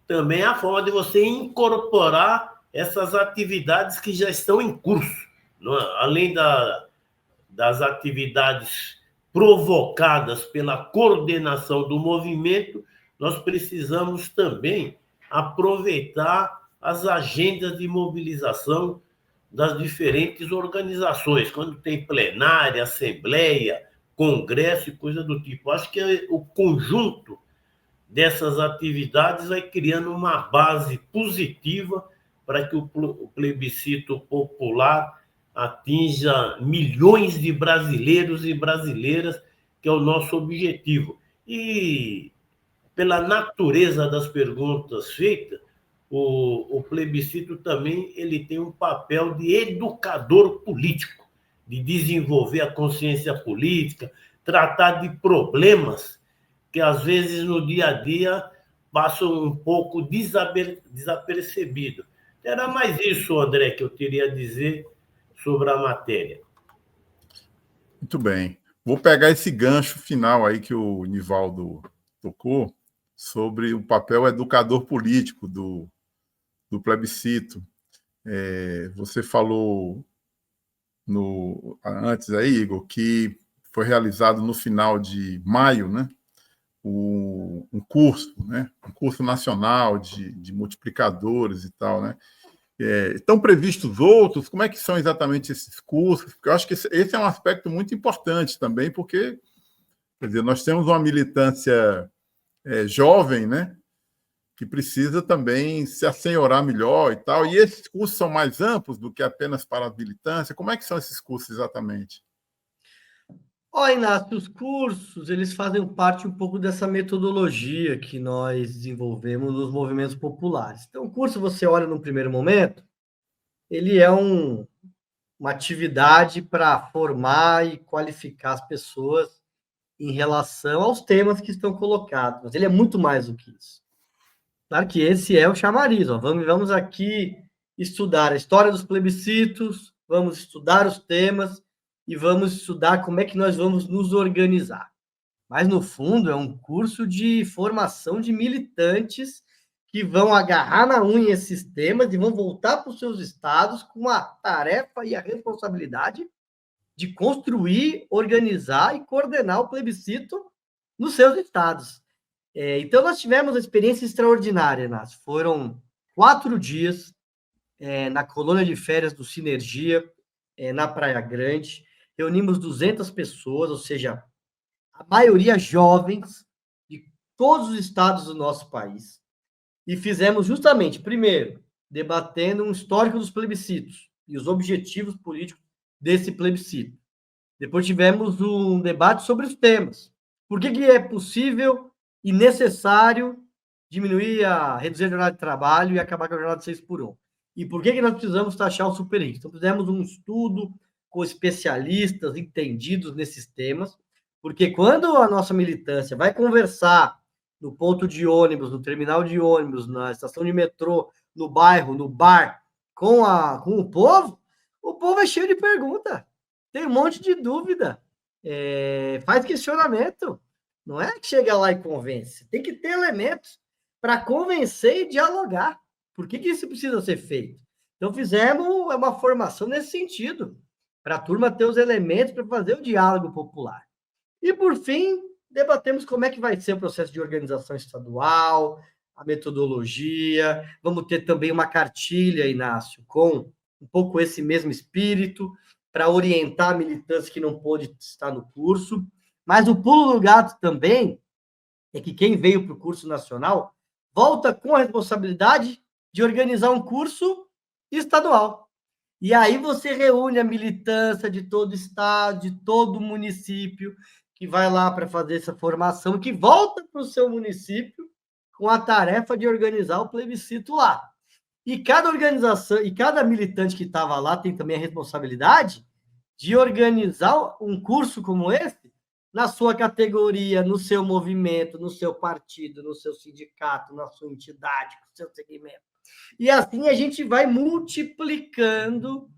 também é a forma de você incorporar essas atividades que já estão em curso, não é? Além das atividades provocadas pela coordenação do movimento, nós precisamos também aproveitar as agendas de mobilização das diferentes organizações, quando tem plenária, assembleia, congresso e coisa do tipo. Acho que o conjunto dessas atividades vai criando uma base positiva para que o plebiscito popular atinja milhões de brasileiros e brasileiras, que é o nosso objetivo. E, pela natureza das perguntas feitas, o plebiscito também ele tem um papel de educador político, de desenvolver a consciência política, tratar de problemas que, às vezes, no dia a dia, passam um pouco desapercebidos. Era mais isso, André, que eu queria dizer sobre a matéria. Muito bem. Vou pegar esse gancho final aí que o Nivaldo tocou sobre o papel educador político do plebiscito. Você falou antes aí, Igor, que foi realizado no final de maio, né, um curso nacional de multiplicadores e tal, né? Estão previstos outros? Como é que são exatamente esses cursos? Porque eu acho que esse é um aspecto muito importante também, porque, quer dizer, nós temos uma militância jovem, né? Que precisa também se assenhorar melhor e tal. E esses cursos são mais amplos do que apenas para a militância? Como é que são esses cursos exatamente? Inácio, os cursos, eles fazem parte um pouco dessa metodologia que nós desenvolvemos nos movimentos populares. Então, o curso, você olha num primeiro momento, ele é uma atividade para formar e qualificar as pessoas em relação aos temas que estão colocados, mas ele é muito mais do que isso. Claro que esse é o chamariz, ó. Vamos aqui estudar a história dos plebiscitos, vamos estudar os temas e vamos estudar como é que nós vamos nos organizar. Mas, no fundo, é um curso de formação de militantes que vão agarrar na unha esses temas e vão voltar para os seus estados com a tarefa e a responsabilidade de construir, organizar e coordenar o plebiscito nos seus estados. Então, nós tivemos uma experiência extraordinária, Inácio. Foram 4 dias na colônia de férias do Sinergia, na Praia Grande. Reunimos 200 pessoas, ou seja, a maioria jovens de todos os estados do nosso país. E fizemos justamente, primeiro, debatendo um histórico dos plebiscitos e os objetivos políticos desse plebiscito. Depois tivemos um debate sobre os temas. Por que é possível e necessário reduzir a jornada de trabalho e acabar com a jornada de 6x1? E por que nós precisamos taxar o super rico? Então, fizemos um estudo com especialistas entendidos nesses temas, porque quando a nossa militância vai conversar no ponto de ônibus, no terminal de ônibus, na estação de metrô, no bairro, no bar, com o povo é cheio de pergunta, tem um monte de dúvida, faz questionamento. Não é que chega lá e convence. Tem que ter elementos para convencer e dialogar. Por que isso precisa ser feito? Então, fizemos uma formação nesse sentido, para a turma ter os elementos para fazer o diálogo popular. E, por fim, debatemos como é que vai ser o processo de organização estadual, a metodologia. Vamos ter também uma cartilha, Inácio, com um pouco esse mesmo espírito, para orientar a militância que não pôde estar no curso. Mas o pulo do gato também é que quem veio para o curso nacional volta com a responsabilidade de organizar um curso estadual. E aí você reúne a militância de todo estado, de todo município, que vai lá para fazer essa formação, que volta para o seu município com a tarefa de organizar o plebiscito lá. E cada organização, e cada militante que estava lá tem também a responsabilidade de organizar um curso como esse na sua categoria, no seu movimento, no seu partido, no seu sindicato, na sua entidade, no seu segmento. E assim a gente vai multiplicando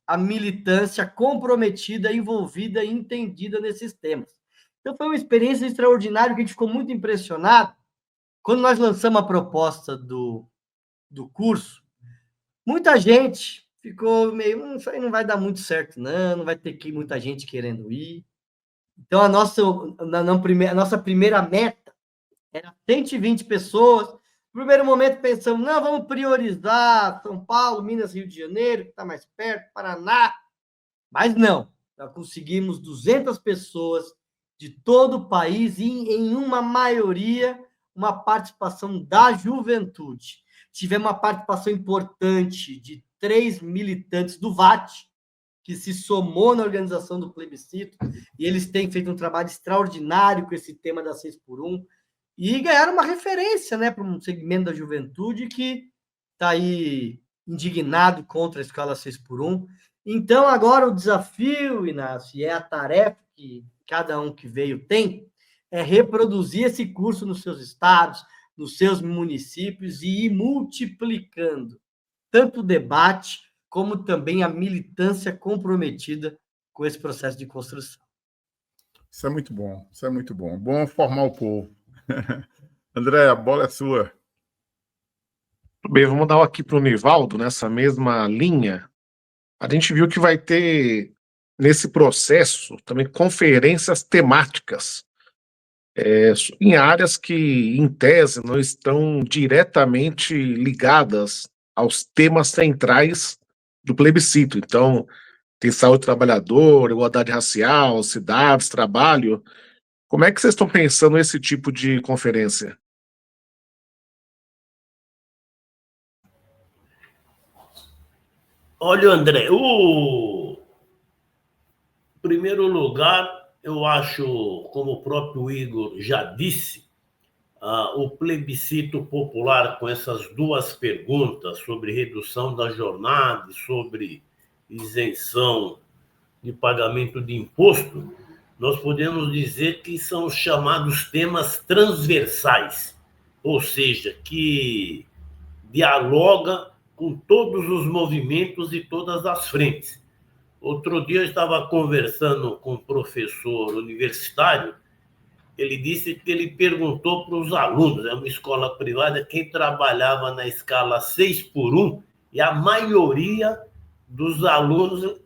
a militância comprometida, envolvida e entendida nesses temas. Então, foi uma experiência extraordinária, que a gente ficou muito impressionado. Quando nós lançamos a proposta do curso, muita gente ficou meio, isso aí não vai dar muito certo, não vai ter que ir muita gente querendo ir. Então, a nossa primeira meta era 120 pessoas. No primeiro momento, pensamos, não, vamos priorizar São Paulo, Minas, Rio de Janeiro, que está mais perto, Paraná. Mas não, nós conseguimos 200 pessoas de todo o país e, em uma maioria, uma participação da juventude. Tivemos uma participação importante de 3 militantes do VAT, que se somou na organização do plebiscito, e eles têm feito um trabalho extraordinário com esse tema da 6x1, e ganharam uma referência, né, para um segmento da juventude que está aí indignado contra a escala 6x1. Então, agora o desafio, Inácio, e é a tarefa que cada um que veio tem, é reproduzir esse curso nos seus estados, nos seus municípios, e ir multiplicando tanto o debate como também a militância comprometida com esse processo de construção. Isso é muito bom, isso é muito bom. Bom formar o povo. André, a bola é sua. Bem, vamos dar aqui para o Nivaldo, nessa mesma linha. A gente viu que vai ter, nesse processo, também conferências temáticas, em áreas que, em tese, não estão diretamente ligadas aos temas centrais do plebiscito. Então, tem saúde do trabalhador, igualdade racial, cidades, trabalho. Como é que vocês estão pensando nesse tipo de conferência? Olha, André, em primeiro lugar, eu acho, como o próprio Igor já disse, o plebiscito popular com essas duas perguntas sobre redução da jornada e sobre isenção de pagamento de imposto, nós podemos dizer que são os chamados temas transversais, ou seja, que dialoga com todos os movimentos e todas as frentes. Outro dia eu estava conversando com um professor universitário, ele disse que ele perguntou para os alunos, é uma escola privada, quem trabalhava na escala 6x1, e a maioria dos alunos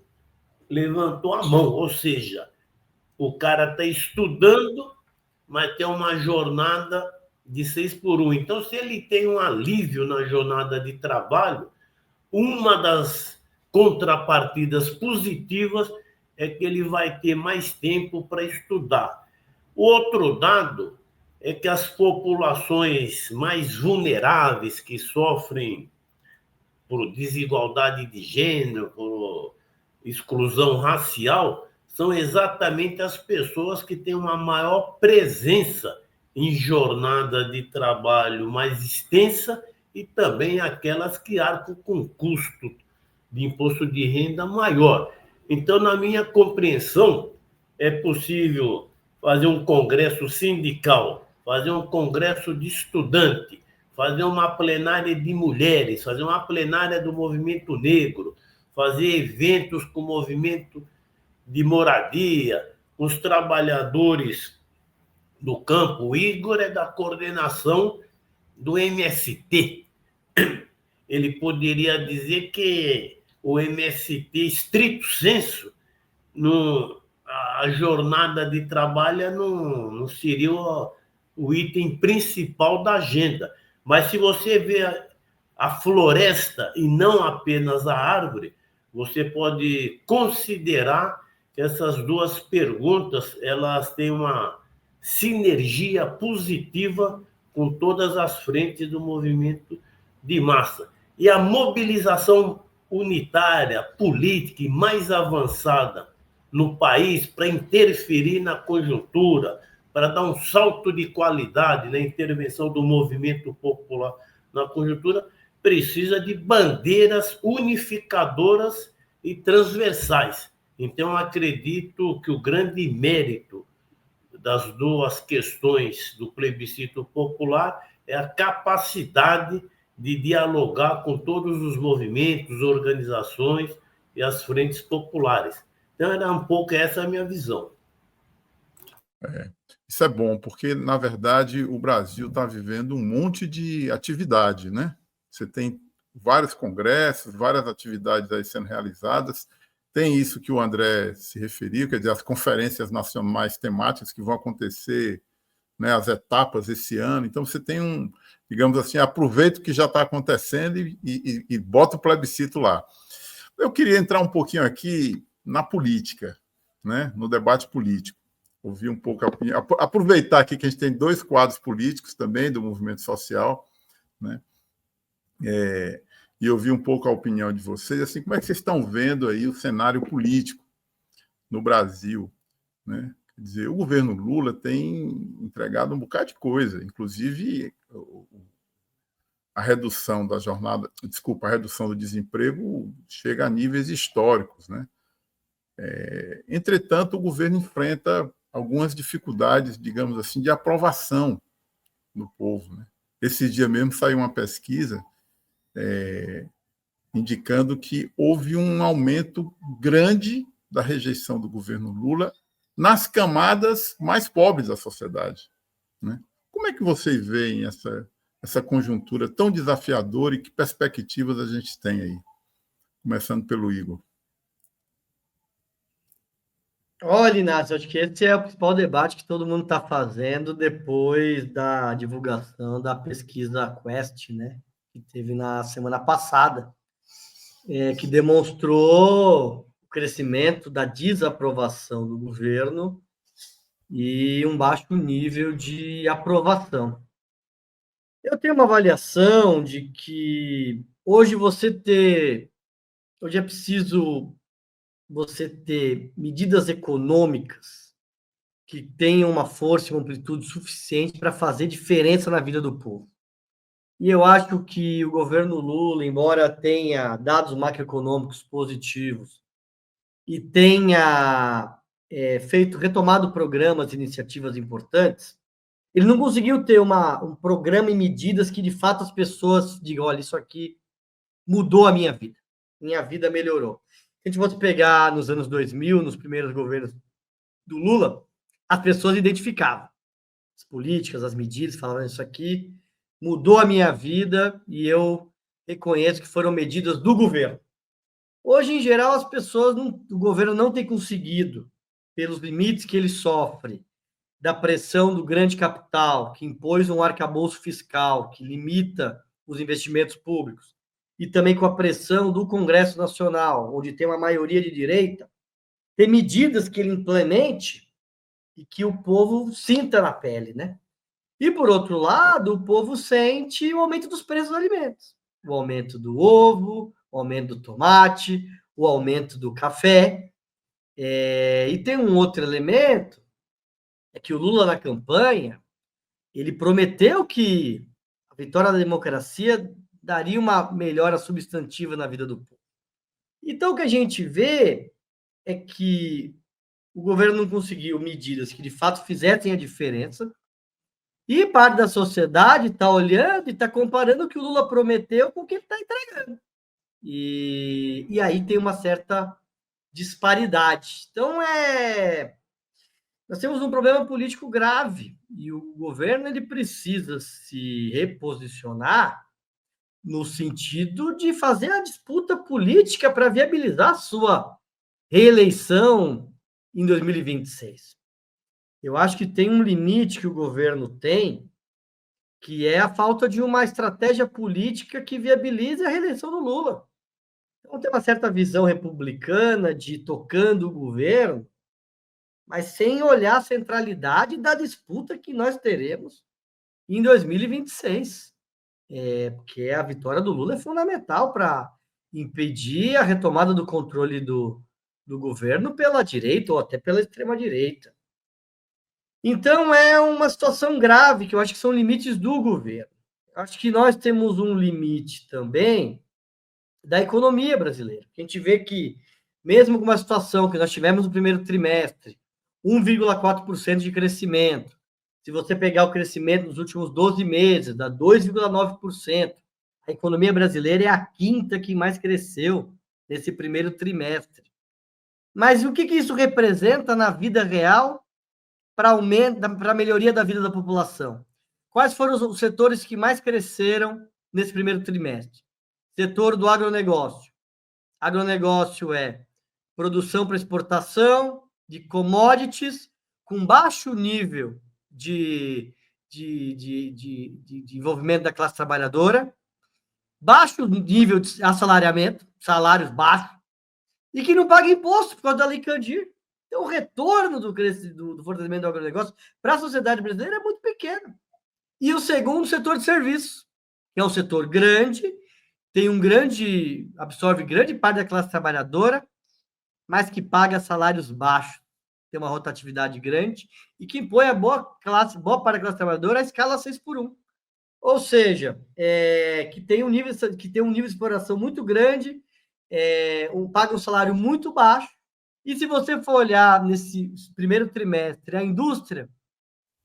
levantou a mão, ou seja, o cara está estudando, mas tem uma jornada de 6x1. Então, se ele tem um alívio na jornada de trabalho, uma das contrapartidas positivas é que ele vai ter mais tempo para estudar. O outro dado é que as populações mais vulneráveis, que sofrem por desigualdade de gênero, por exclusão racial, são exatamente as pessoas que têm uma maior presença em jornada de trabalho mais extensa e também aquelas que arcam com custo de imposto de renda maior. Então, na minha compreensão, é possível fazer um congresso sindical, fazer um congresso de estudante, fazer uma plenária de mulheres, fazer uma plenária do movimento negro, fazer eventos com o movimento de moradia, com os trabalhadores do campo. O Igor é da coordenação do MST. Ele poderia dizer que o MST, estrito senso, a jornada de trabalho não seria o item principal da agenda. Mas se você vê a floresta e não apenas a árvore, você pode considerar que essas duas perguntas elas têm uma sinergia positiva com todas as frentes do movimento de massa. E a mobilização unitária, política e mais avançada no país para interferir na conjuntura, para dar um salto de qualidade na intervenção do movimento popular na conjuntura, precisa de bandeiras unificadoras e transversais. Então, acredito que o grande mérito das duas questões do plebiscito popular é a capacidade de dialogar com todos os movimentos, organizações e as frentes populares. Então, era um pouco essa a minha visão. Isso é bom, porque, na verdade, o Brasil está vivendo um monte de atividade, né? Você tem vários congressos, várias atividades aí sendo realizadas. Tem isso que o André se referiu, quer dizer, as conferências nacionais temáticas que vão acontecer, né, as etapas esse ano. Então, você tem digamos assim, aproveita o que já está acontecendo e bota o plebiscito lá. Eu queria entrar um pouquinho aqui na política, né, no debate político. Ouvir um pouco a opinião, aproveitar aqui que a gente tem dois quadros políticos também do movimento social, né? E ouvir um pouco a opinião de vocês, assim, como é que vocês estão vendo aí o cenário político no Brasil, né? Quer dizer, o governo Lula tem entregado um bocado de coisa, inclusive a redução da jornada, a redução do desemprego chega a níveis históricos, né? Entretanto, o governo enfrenta algumas dificuldades, digamos assim, de aprovação do povo, né? Esse dia mesmo saiu uma pesquisa indicando que houve um aumento grande da rejeição do governo Lula nas camadas mais pobres da sociedade, né? Como é que vocês veem essa conjuntura tão desafiadora e que perspectivas a gente tem aí? Começando pelo Igor. Olha, Inácio, acho que esse é o principal debate que todo mundo está fazendo depois da divulgação da pesquisa Quest, né, que teve na semana passada, que demonstrou o crescimento da desaprovação do governo e um baixo nível de aprovação. Eu tenho uma avaliação de que hoje é preciso você ter medidas econômicas que tenham uma força e uma amplitude suficiente para fazer diferença na vida do povo. E eu acho que o governo Lula, embora tenha dados macroeconômicos positivos e tenha retomado programas e iniciativas importantes, ele não conseguiu ter um programa e medidas que, de fato, as pessoas digam, olha, isso aqui mudou a minha vida melhorou. Se a gente fosse pegar nos anos 2000, nos primeiros governos do Lula, as pessoas identificavam as políticas, as medidas, falavam, isso aqui mudou a minha vida e eu reconheço que foram medidas do governo. Hoje, em geral, o governo não tem conseguido, pelos limites que ele sofre, da pressão do grande capital, que impôs um arcabouço fiscal, que limita os investimentos públicos, e também com a pressão do Congresso Nacional, onde tem uma maioria de direita, ter medidas que ele implemente e que o povo sinta na pele, né? E, por outro lado, o povo sente o aumento dos preços dos alimentos. O aumento do ovo, o aumento do tomate, o aumento do café. E tem um outro elemento, é que o Lula, na campanha, ele prometeu que a vitória da democracia daria uma melhora substantiva na vida do povo. Então, o que a gente vê é que o governo não conseguiu medidas que, de fato, fizessem a diferença, e parte da sociedade está olhando e está comparando o que o Lula prometeu com o que ele está entregando. E aí tem uma certa disparidade. Então, nós temos um problema político grave e o governo ele precisa se reposicionar no sentido de fazer a disputa política para viabilizar a sua reeleição em 2026. Eu acho que tem um limite que o governo tem, que é a falta de uma estratégia política que viabilize a reeleição do Lula. Então, tem uma certa visão republicana de tocando o governo, mas sem olhar a centralidade da disputa que nós teremos em 2026. Porque a vitória do Lula é fundamental para impedir a retomada do controle do governo pela direita ou até pela extrema-direita. Então, é uma situação grave, que eu acho que são limites do governo. Acho que nós temos um limite também da economia brasileira. A gente vê que, mesmo com uma situação que nós tivemos no primeiro trimestre, 1,4% de crescimento, se você pegar o crescimento nos últimos 12 meses, dá 2,9%, a economia brasileira é a quinta que mais cresceu nesse primeiro trimestre. Mas o que isso representa na vida real para a melhoria da vida da população? Quais foram os setores que mais cresceram nesse primeiro trimestre? Setor do agronegócio. Agronegócio é produção para exportação de commodities com baixo nível de envolvimento da classe trabalhadora, baixo nível de assalariamento, salários baixos, e que não paga imposto por causa da Lei Candir. Então, o retorno do fortalecimento do agronegócio para a sociedade brasileira é muito pequeno. E o segundo, setor de serviços, que é um setor grande, absorve grande parte da classe trabalhadora, mas que paga salários baixos, tem uma rotatividade grande, e que impõe a boa parte da classe trabalhadora a escala 6x1. Ou seja, que tem um nível de exploração muito grande, paga um salário muito baixo, e se você for olhar nesse primeiro trimestre, a indústria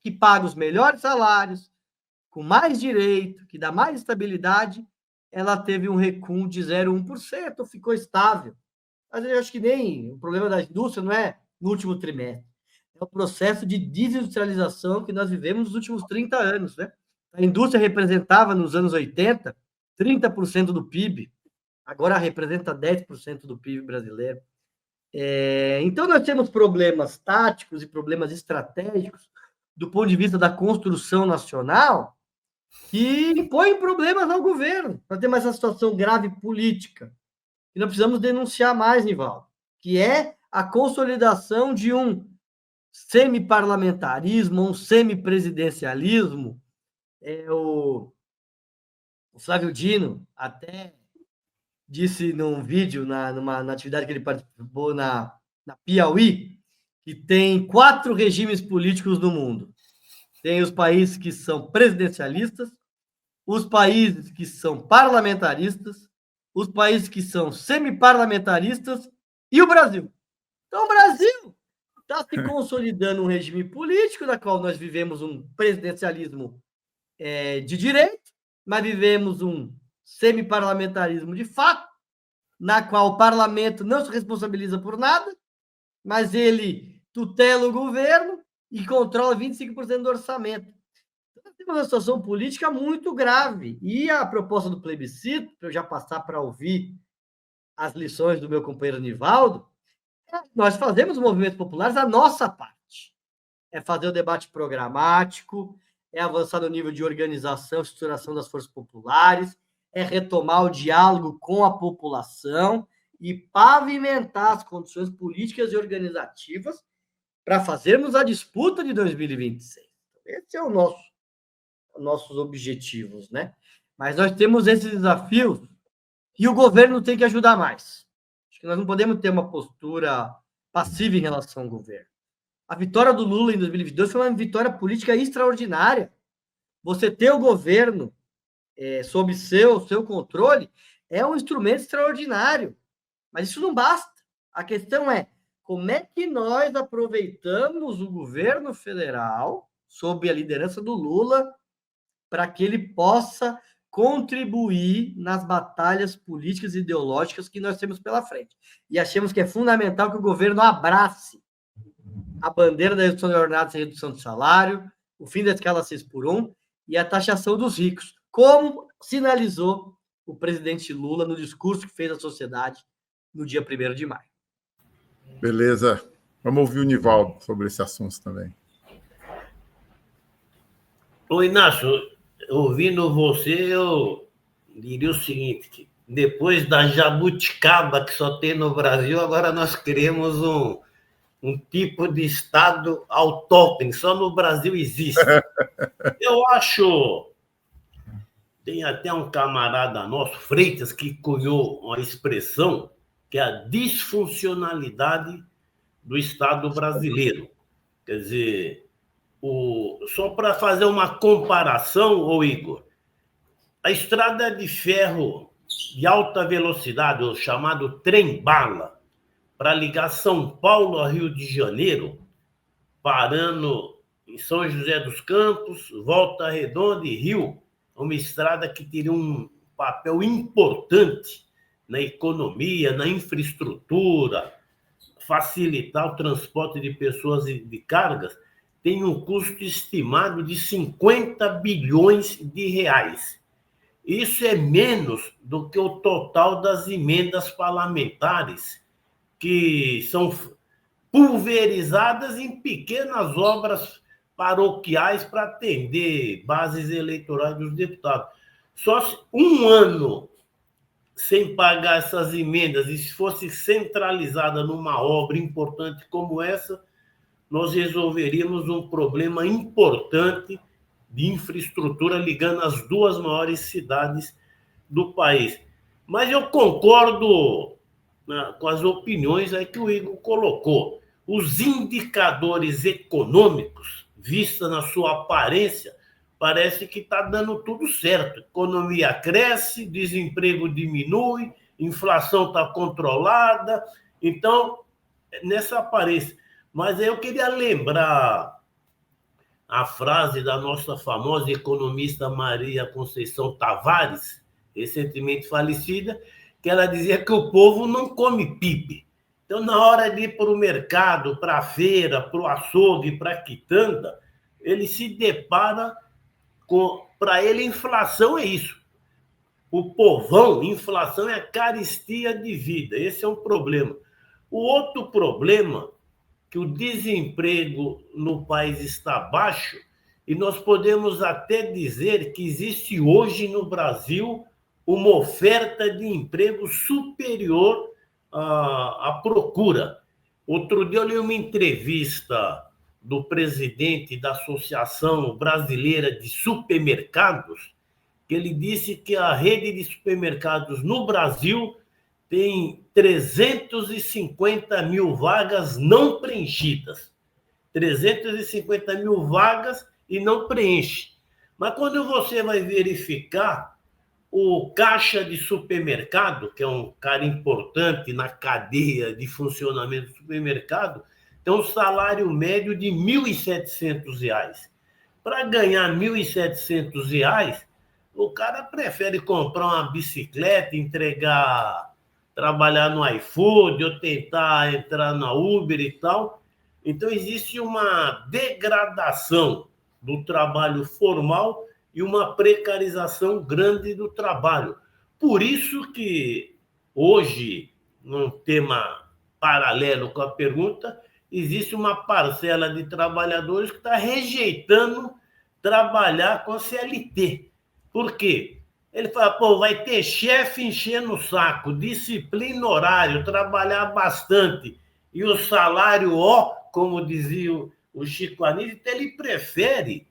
que paga os melhores salários, com mais direito, que dá mais estabilidade, ela teve um recuo de 0,1%, ficou estável. Mas eu acho que nem o problema da indústria não é no último trimestre, é o processo de desindustrialização que nós vivemos nos últimos 30 anos, né? A indústria representava, nos anos 80, 30% do PIB, agora representa 10% do PIB brasileiro. Então, nós temos problemas táticos e problemas estratégicos do ponto de vista da construção nacional que impõem problemas ao governo. Nós temos essa situação grave política que nós precisamos denunciar mais, Nivaldo, que é a consolidação de um semiparlamentarismo, um semipresidencialismo. O Flávio Dino até disse num vídeo, na atividade que ele participou na Piauí, que tem 4 regimes políticos no mundo. Tem os países que são presidencialistas, os países que são parlamentaristas, os países que são semiparlamentaristas e o Brasil. Então, o Brasil está se consolidando um regime político, na qual nós vivemos um presidencialismo de direito, mas vivemos um semiparlamentarismo de fato, na qual o parlamento não se responsabiliza por nada, mas ele tutela o governo e controla 25% do orçamento. Então, temos uma situação política muito grave. E a proposta do plebiscito, para eu já passar para ouvir as lições do meu companheiro Nivaldo, nós fazemos movimentos populares a nossa parte. É fazer o debate programático, é avançar no nível de organização e estruturação das forças populares, é retomar o diálogo com a população e pavimentar as condições políticas e organizativas para fazermos a disputa de 2026. Esse é nossos objetivos, né? Mas nós temos esses desafios e o governo tem que ajudar mais. Acho que nós não podemos ter uma postura passiva em relação ao governo. A vitória do Lula em 2022 foi uma vitória política extraordinária. Você ter o governo sob seu controle é um instrumento extraordinário. Mas isso não basta. A questão é como é que nós aproveitamos o governo federal, sob a liderança do Lula, para que ele possa contribuir nas batalhas políticas e ideológicas que nós temos pela frente. E achamos que é fundamental que o governo abrace a bandeira da redução de jornadas e redução de salário, o fim da escala 6x1 e a taxação dos ricos, como sinalizou o presidente Lula no discurso que fez à sociedade no dia 1º de maio. Beleza. Vamos ouvir o Nivaldo sobre esse assunto também. Ô, Inácio, ouvindo você, eu diria o seguinte, que depois da jabuticaba que só tem no Brasil, agora nós queremos um tipo de Estado autóctone, só no Brasil existe. Eu acho... Tem até um camarada nosso, Freitas, que cunhou uma expressão que é a disfuncionalidade do Estado brasileiro. Quer dizer, só para fazer uma comparação, ô Igor, a estrada de ferro de alta velocidade, o chamado trem-bala, para ligar São Paulo a Rio de Janeiro, parando em São José dos Campos, Volta Redonda e Rio, uma estrada que teria um papel importante na economia, na infraestrutura, facilitar o transporte de pessoas e de cargas, tem um custo estimado de 50 bilhões de reais. Isso é menos do que o total das emendas parlamentares, que são pulverizadas em pequenas obras paroquiais para atender bases eleitorais dos deputados. Só um ano sem pagar essas emendas, e se fosse centralizada numa obra importante como essa, nós resolveríamos um problema importante de infraestrutura ligando as 2 maiores cidades do país. Mas eu concordo com as opiniões aí que o Igor colocou. Os indicadores econômicos, vista na sua aparência, parece que está dando tudo certo. Economia cresce, desemprego diminui, inflação está controlada. Então, nessa aparência. Mas eu queria lembrar a frase da nossa famosa economista Maria Conceição Tavares, recentemente falecida, que ela dizia que o povo não come PIB. Então, na hora de ir para o mercado, para a feira, para o açougue, para a quitanda, ele se depara com... Para ele, inflação é isso. O povão, inflação é a carestia de vida. Esse é um problema. O outro problema, que o desemprego no país está baixo, e nós podemos até dizer que existe hoje no Brasil uma oferta de emprego superior à procura. Outro dia eu li uma entrevista do presidente da Associação Brasileira de Supermercados, que ele disse que a rede de supermercados no Brasil tem 350 mil vagas não preenchidas. 350 mil vagas e não preenche. Mas quando você vai verificar, o caixa de supermercado, que é um cara importante na cadeia de funcionamento do supermercado, tem um salário médio de R$ 1.700. Para ganhar R$ 1.700, o cara prefere comprar uma bicicleta, trabalhar no iFood ou tentar entrar na Uber e tal. Então, existe uma degradação do trabalho formal e uma precarização grande do trabalho. Por isso que hoje, num tema paralelo com a pergunta, existe uma parcela de trabalhadores que está rejeitando trabalhar com a CLT. Por quê? Ele fala, vai ter chefe enchendo o saco, disciplina horário, trabalhar bastante, e o salário, como dizia o Chico Anísio, então ele prefere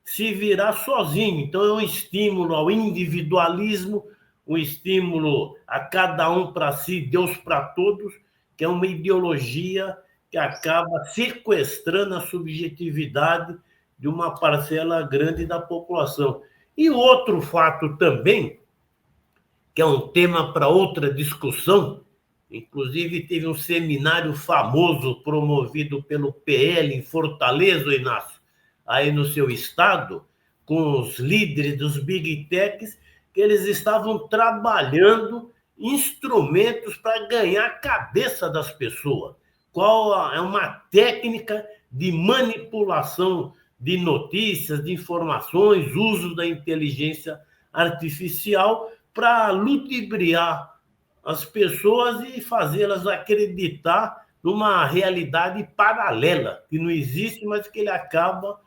se virar sozinho. Então é um estímulo ao individualismo, um estímulo a cada um para si, Deus para todos, que é uma ideologia que acaba sequestrando a subjetividade de uma parcela grande da população. E outro fato também, que é um tema para outra discussão, inclusive teve um seminário famoso promovido pelo PL em Fortaleza, Inácio, aí no seu estado, com os líderes dos Big Techs, que eles estavam trabalhando instrumentos para ganhar a cabeça das pessoas. Qual é uma técnica de manipulação de notícias, de informações, uso da inteligência artificial para ludibriar as pessoas e fazê-las acreditar numa realidade paralela, que não existe, mas que ele acaba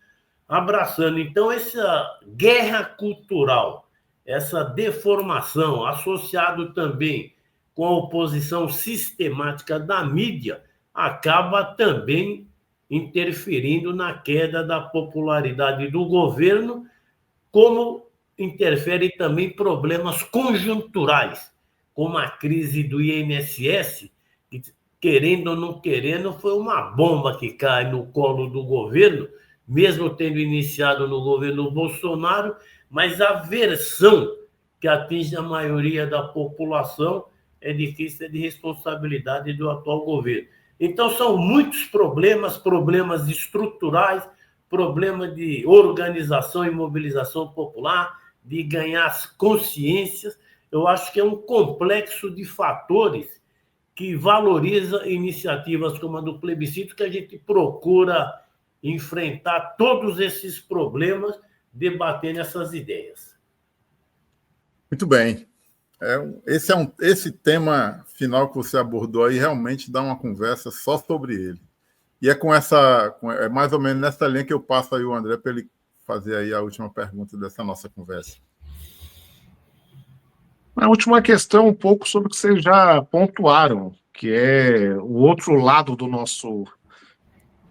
abraçando. Então, essa guerra cultural, essa deformação, associado também com a oposição sistemática da mídia, acaba também interferindo na queda da popularidade do governo, como interfere também problemas conjunturais, como a crise do INSS, que, querendo ou não querendo, foi uma bomba que cai no colo do governo, mesmo tendo iniciado no governo Bolsonaro, mas a versão que atinge a maioria da população é difícil, é de responsabilidade do atual governo. Então, são muitos problemas estruturais, problema de organização e mobilização popular, de ganhar consciências. Eu acho que é um complexo de fatores que valoriza iniciativas como a do plebiscito, que a gente procura enfrentar todos esses problemas, debatendo essas ideias. Muito bem. Esse tema final que você abordou aí realmente dá uma conversa só sobre ele. E é mais ou menos nessa linha que eu passo aí o André para ele fazer aí a última pergunta dessa nossa conversa. A última questão, um pouco sobre o que vocês já pontuaram, que é o outro lado do nosso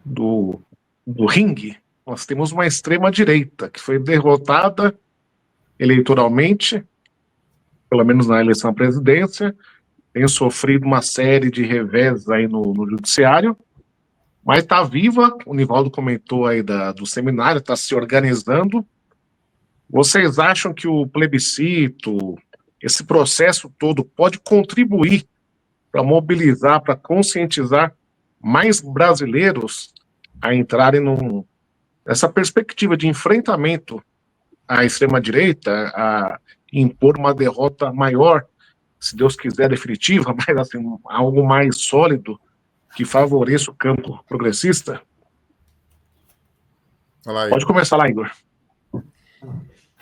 do ringue. Nós temos uma extrema-direita que foi derrotada eleitoralmente, pelo menos na eleição à presidência, tem sofrido uma série de revés aí no judiciário, mas está viva. O Nivaldo comentou aí do seminário, está se organizando. Vocês acham que o plebiscito, esse processo todo, pode contribuir para mobilizar, para conscientizar mais brasileiros a entrarem nessa perspectiva de enfrentamento à extrema-direita, a impor uma derrota maior, se Deus quiser, definitiva, mas assim, algo mais sólido que favoreça o campo progressista? Pode começar lá, Igor.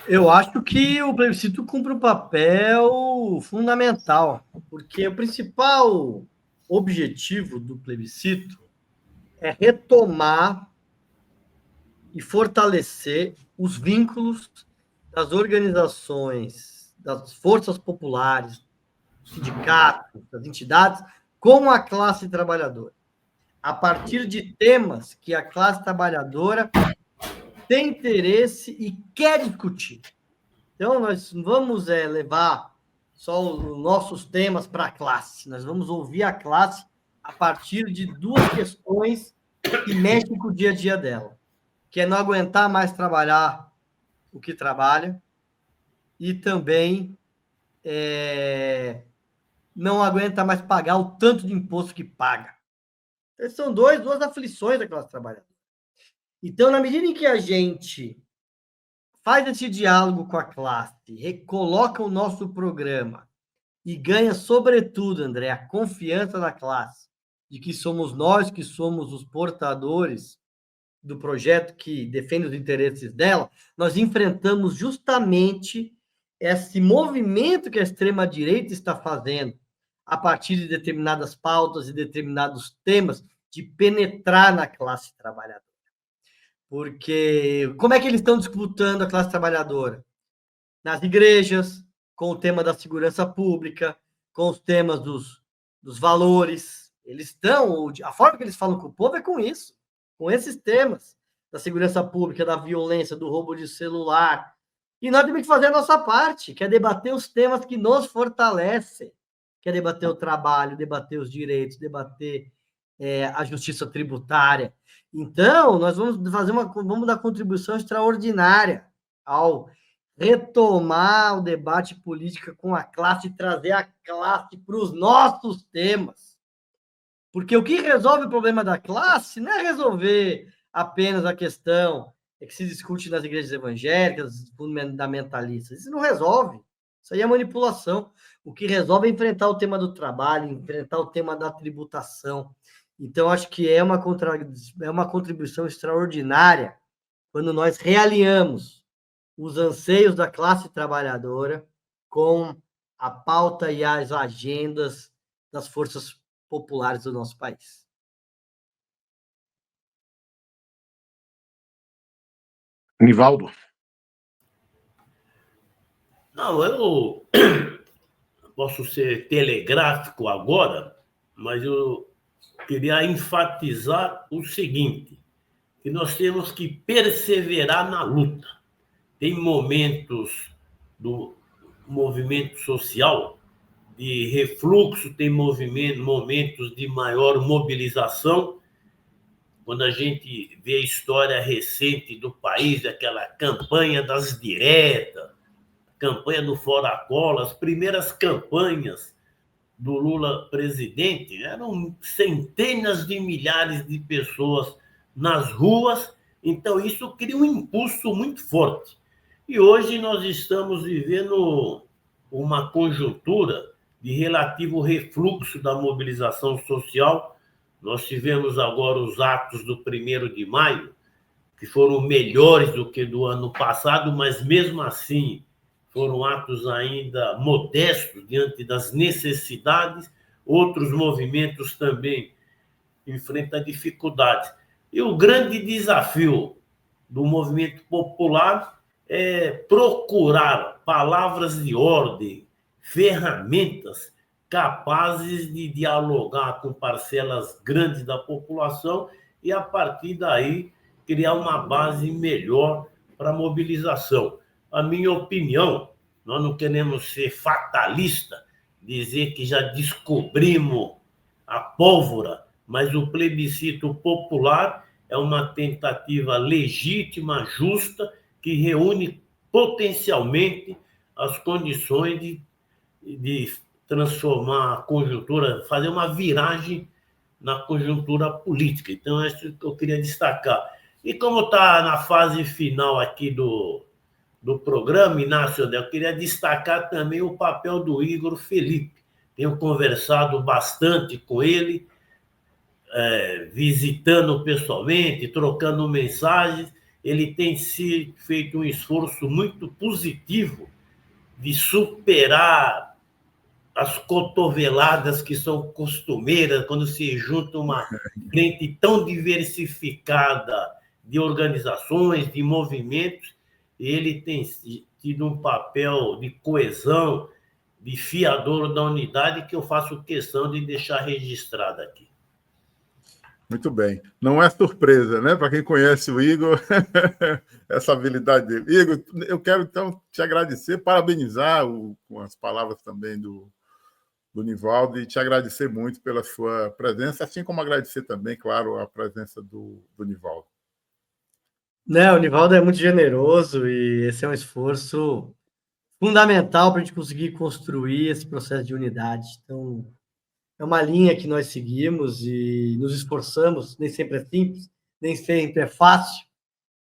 Eu acho que o plebiscito cumpre um papel fundamental, porque o principal objetivo do plebiscito é retomar e fortalecer os vínculos das organizações, das forças populares, sindicatos, das entidades, com a classe trabalhadora. a partir de temas que a classe trabalhadora tem interesse e quer discutir. Então, nós vamos levar só os nossos temas para a classe, nós vamos ouvir a classe a partir de duas questões que mexem com o dia a dia dela, que é não aguentar mais trabalhar o que trabalha e também não aguenta mais pagar o tanto de imposto que paga. Essas são duas aflições da classe trabalhadora. Então, na medida em que a gente faz esse diálogo com a classe, recoloca o nosso programa e ganha, sobretudo, André, a confiança da classe de que somos nós que somos os portadores do projeto que defende os interesses dela, nós enfrentamos justamente esse movimento que a extrema-direita está fazendo a partir de determinadas pautas e determinados temas de penetrar na classe trabalhadora. Porque como é que eles estão disputando a classe trabalhadora? Nas igrejas, com o tema da segurança pública, com os temas dos valores. Eles estão, a forma que eles falam com o povo é com isso, com esses temas da segurança pública, da violência, do roubo de celular. E nós temos que fazer a nossa parte, que é debater os temas que nos fortalecem, que é debater o trabalho, debater os direitos, debater a justiça tributária. Então, nós vamos dar contribuição extraordinária ao retomar o debate político com a classe e trazer a classe para os nossos temas. Porque o que resolve o problema da classe não é resolver apenas a questão que se discute nas igrejas evangélicas, fundamentalistas. Isso não resolve. Isso aí é manipulação. O que resolve é enfrentar o tema do trabalho, enfrentar o tema da tributação. Então, acho que é uma contribuição extraordinária quando nós realinhamos os anseios da classe trabalhadora com a pauta e as agendas das forças populares do nosso país. Nivaldo. Não, eu posso ser telegráfico agora, mas eu queria enfatizar o seguinte, que nós temos que perseverar na luta. Tem momentos do movimento social de refluxo, tem momentos de maior mobilização. Quando a gente vê a história recente do país, aquela campanha das diretas, campanha do Fora Cola, as primeiras campanhas do Lula presidente, eram centenas de milhares de pessoas nas ruas, então isso cria um impulso muito forte. E hoje nós estamos vivendo uma conjuntura de relativo refluxo da mobilização social. Nós tivemos agora os atos do 1º de maio, que foram melhores do que do ano passado, mas mesmo assim foram atos ainda modestos diante das necessidades. Outros movimentos também enfrentam dificuldades. E o grande desafio do movimento popular é procurar palavras de ordem, ferramentas capazes de dialogar com parcelas grandes da população e, a partir daí, criar uma base melhor para a mobilização. A minha opinião, nós não queremos ser fatalista, dizer que já descobrimos a pólvora, mas o plebiscito popular é uma tentativa legítima, justa, que reúne potencialmente as condições de transformar a conjuntura, fazer uma viragem na conjuntura política. Então, é isso que eu queria destacar. E como está na fase final aqui do programa, Inácio, eu queria destacar também o papel do Igor Felipe. Tenho conversado bastante com ele, visitando pessoalmente, trocando mensagens. Ele tem feito um esforço muito positivo de superar as cotoveladas que são costumeiras quando se junta uma frente tão diversificada de organizações, de movimentos. Ele tem tido um papel de coesão, de fiador da unidade, que eu faço questão de deixar registrado aqui. Muito bem. Não é surpresa, né? Para quem conhece o Igor, essa habilidade dele. Igor, eu quero então te agradecer, parabenizar com as palavras também do Nivaldo e te agradecer muito pela sua presença, assim como agradecer também, claro, a presença do Nivaldo. Né, o Nivaldo é muito generoso e esse é um esforço fundamental para a gente conseguir construir esse processo de unidade. Então, é uma linha que nós seguimos e nos esforçamos, nem sempre é simples, nem sempre é fácil,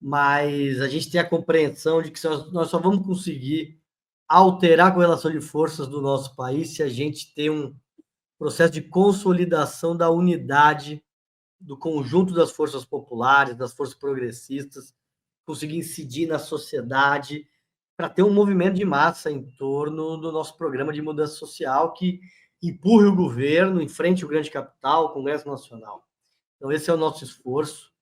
mas a gente tem a compreensão de que nós só vamos conseguir alterar a correlação de forças do nosso país se a gente tem um processo de consolidação da unidade do conjunto das forças populares, das forças progressistas, conseguir incidir na sociedade para ter um movimento de massa em torno do nosso programa de mudança social que empurre o governo, enfrente o grande capital, o Congresso Nacional. Então, esse é o nosso esforço.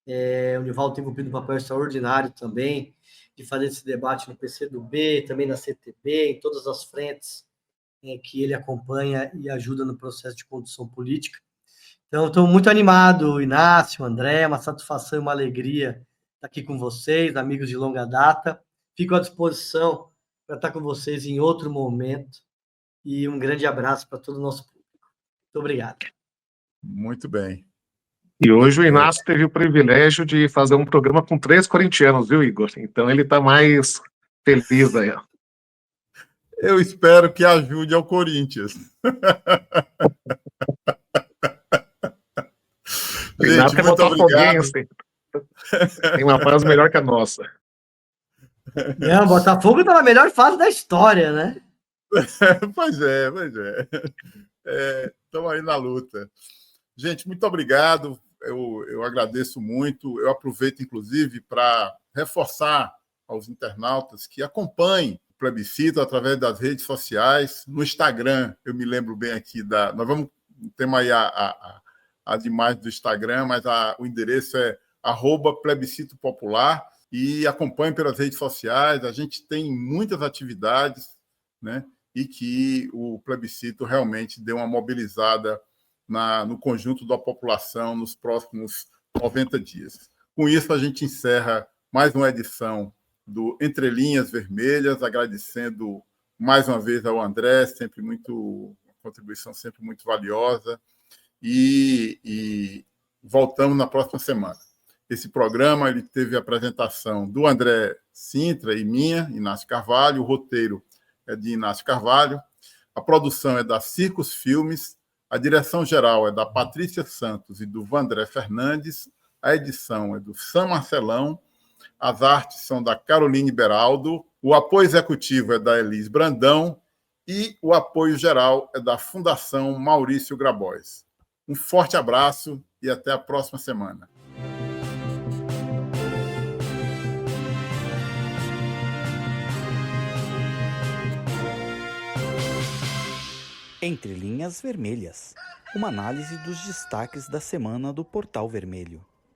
O Nivaldo tem cumprido um papel extraordinário também de fazer esse debate no PCdoB, também na CTB, em todas as frentes que ele acompanha e ajuda no processo de condução política. Então, estou muito animado, Inácio, André, uma satisfação e uma alegria estar aqui com vocês, amigos de longa data. Fico à disposição para estar com vocês em outro momento e um grande abraço para todo o nosso público. Muito obrigado. Muito bem. E hoje o Inácio teve o privilégio de fazer um programa com 3 corintianos, viu, Igor? Então ele está mais feliz aí. Eu espero que ajude ao Corinthians. O Inácio é botafoguense. Tem uma frase melhor que a nossa. Não, Botafogo está na melhor fase da história, né? Pois é. Estamos aí na luta. Gente, muito obrigado. Eu agradeço muito. Eu aproveito, inclusive, para reforçar aos internautas que acompanhem o plebiscito através das redes sociais. No Instagram, eu me lembro bem aqui nós vamos ter aí a imagem do Instagram, mas o endereço é @plebiscitopopular e acompanhe pelas redes sociais. A gente tem muitas atividades, né? E que o plebiscito realmente deu uma mobilizada no conjunto da população nos próximos 90 dias. Com isso, a gente encerra mais uma edição do Entre Linhas Vermelhas, agradecendo mais uma vez ao André, uma contribuição sempre muito valiosa, e voltamos na próxima semana. Esse programa ele teve a apresentação do André Sintra e minha, Inácio Carvalho, o roteiro é de Inácio Carvalho, a produção é da Circus Filmes, a direção-geral é da Patrícia Santos e do Vandré Fernandes, a edição é do Sam Marcelão, as artes são da Caroline Beraldo, o apoio executivo é da Elis Brandão e o apoio geral é da Fundação Maurício Grabois. Um forte abraço e até a próxima semana. Entre Linhas Vermelhas, uma análise dos destaques da semana do Portal Vermelho.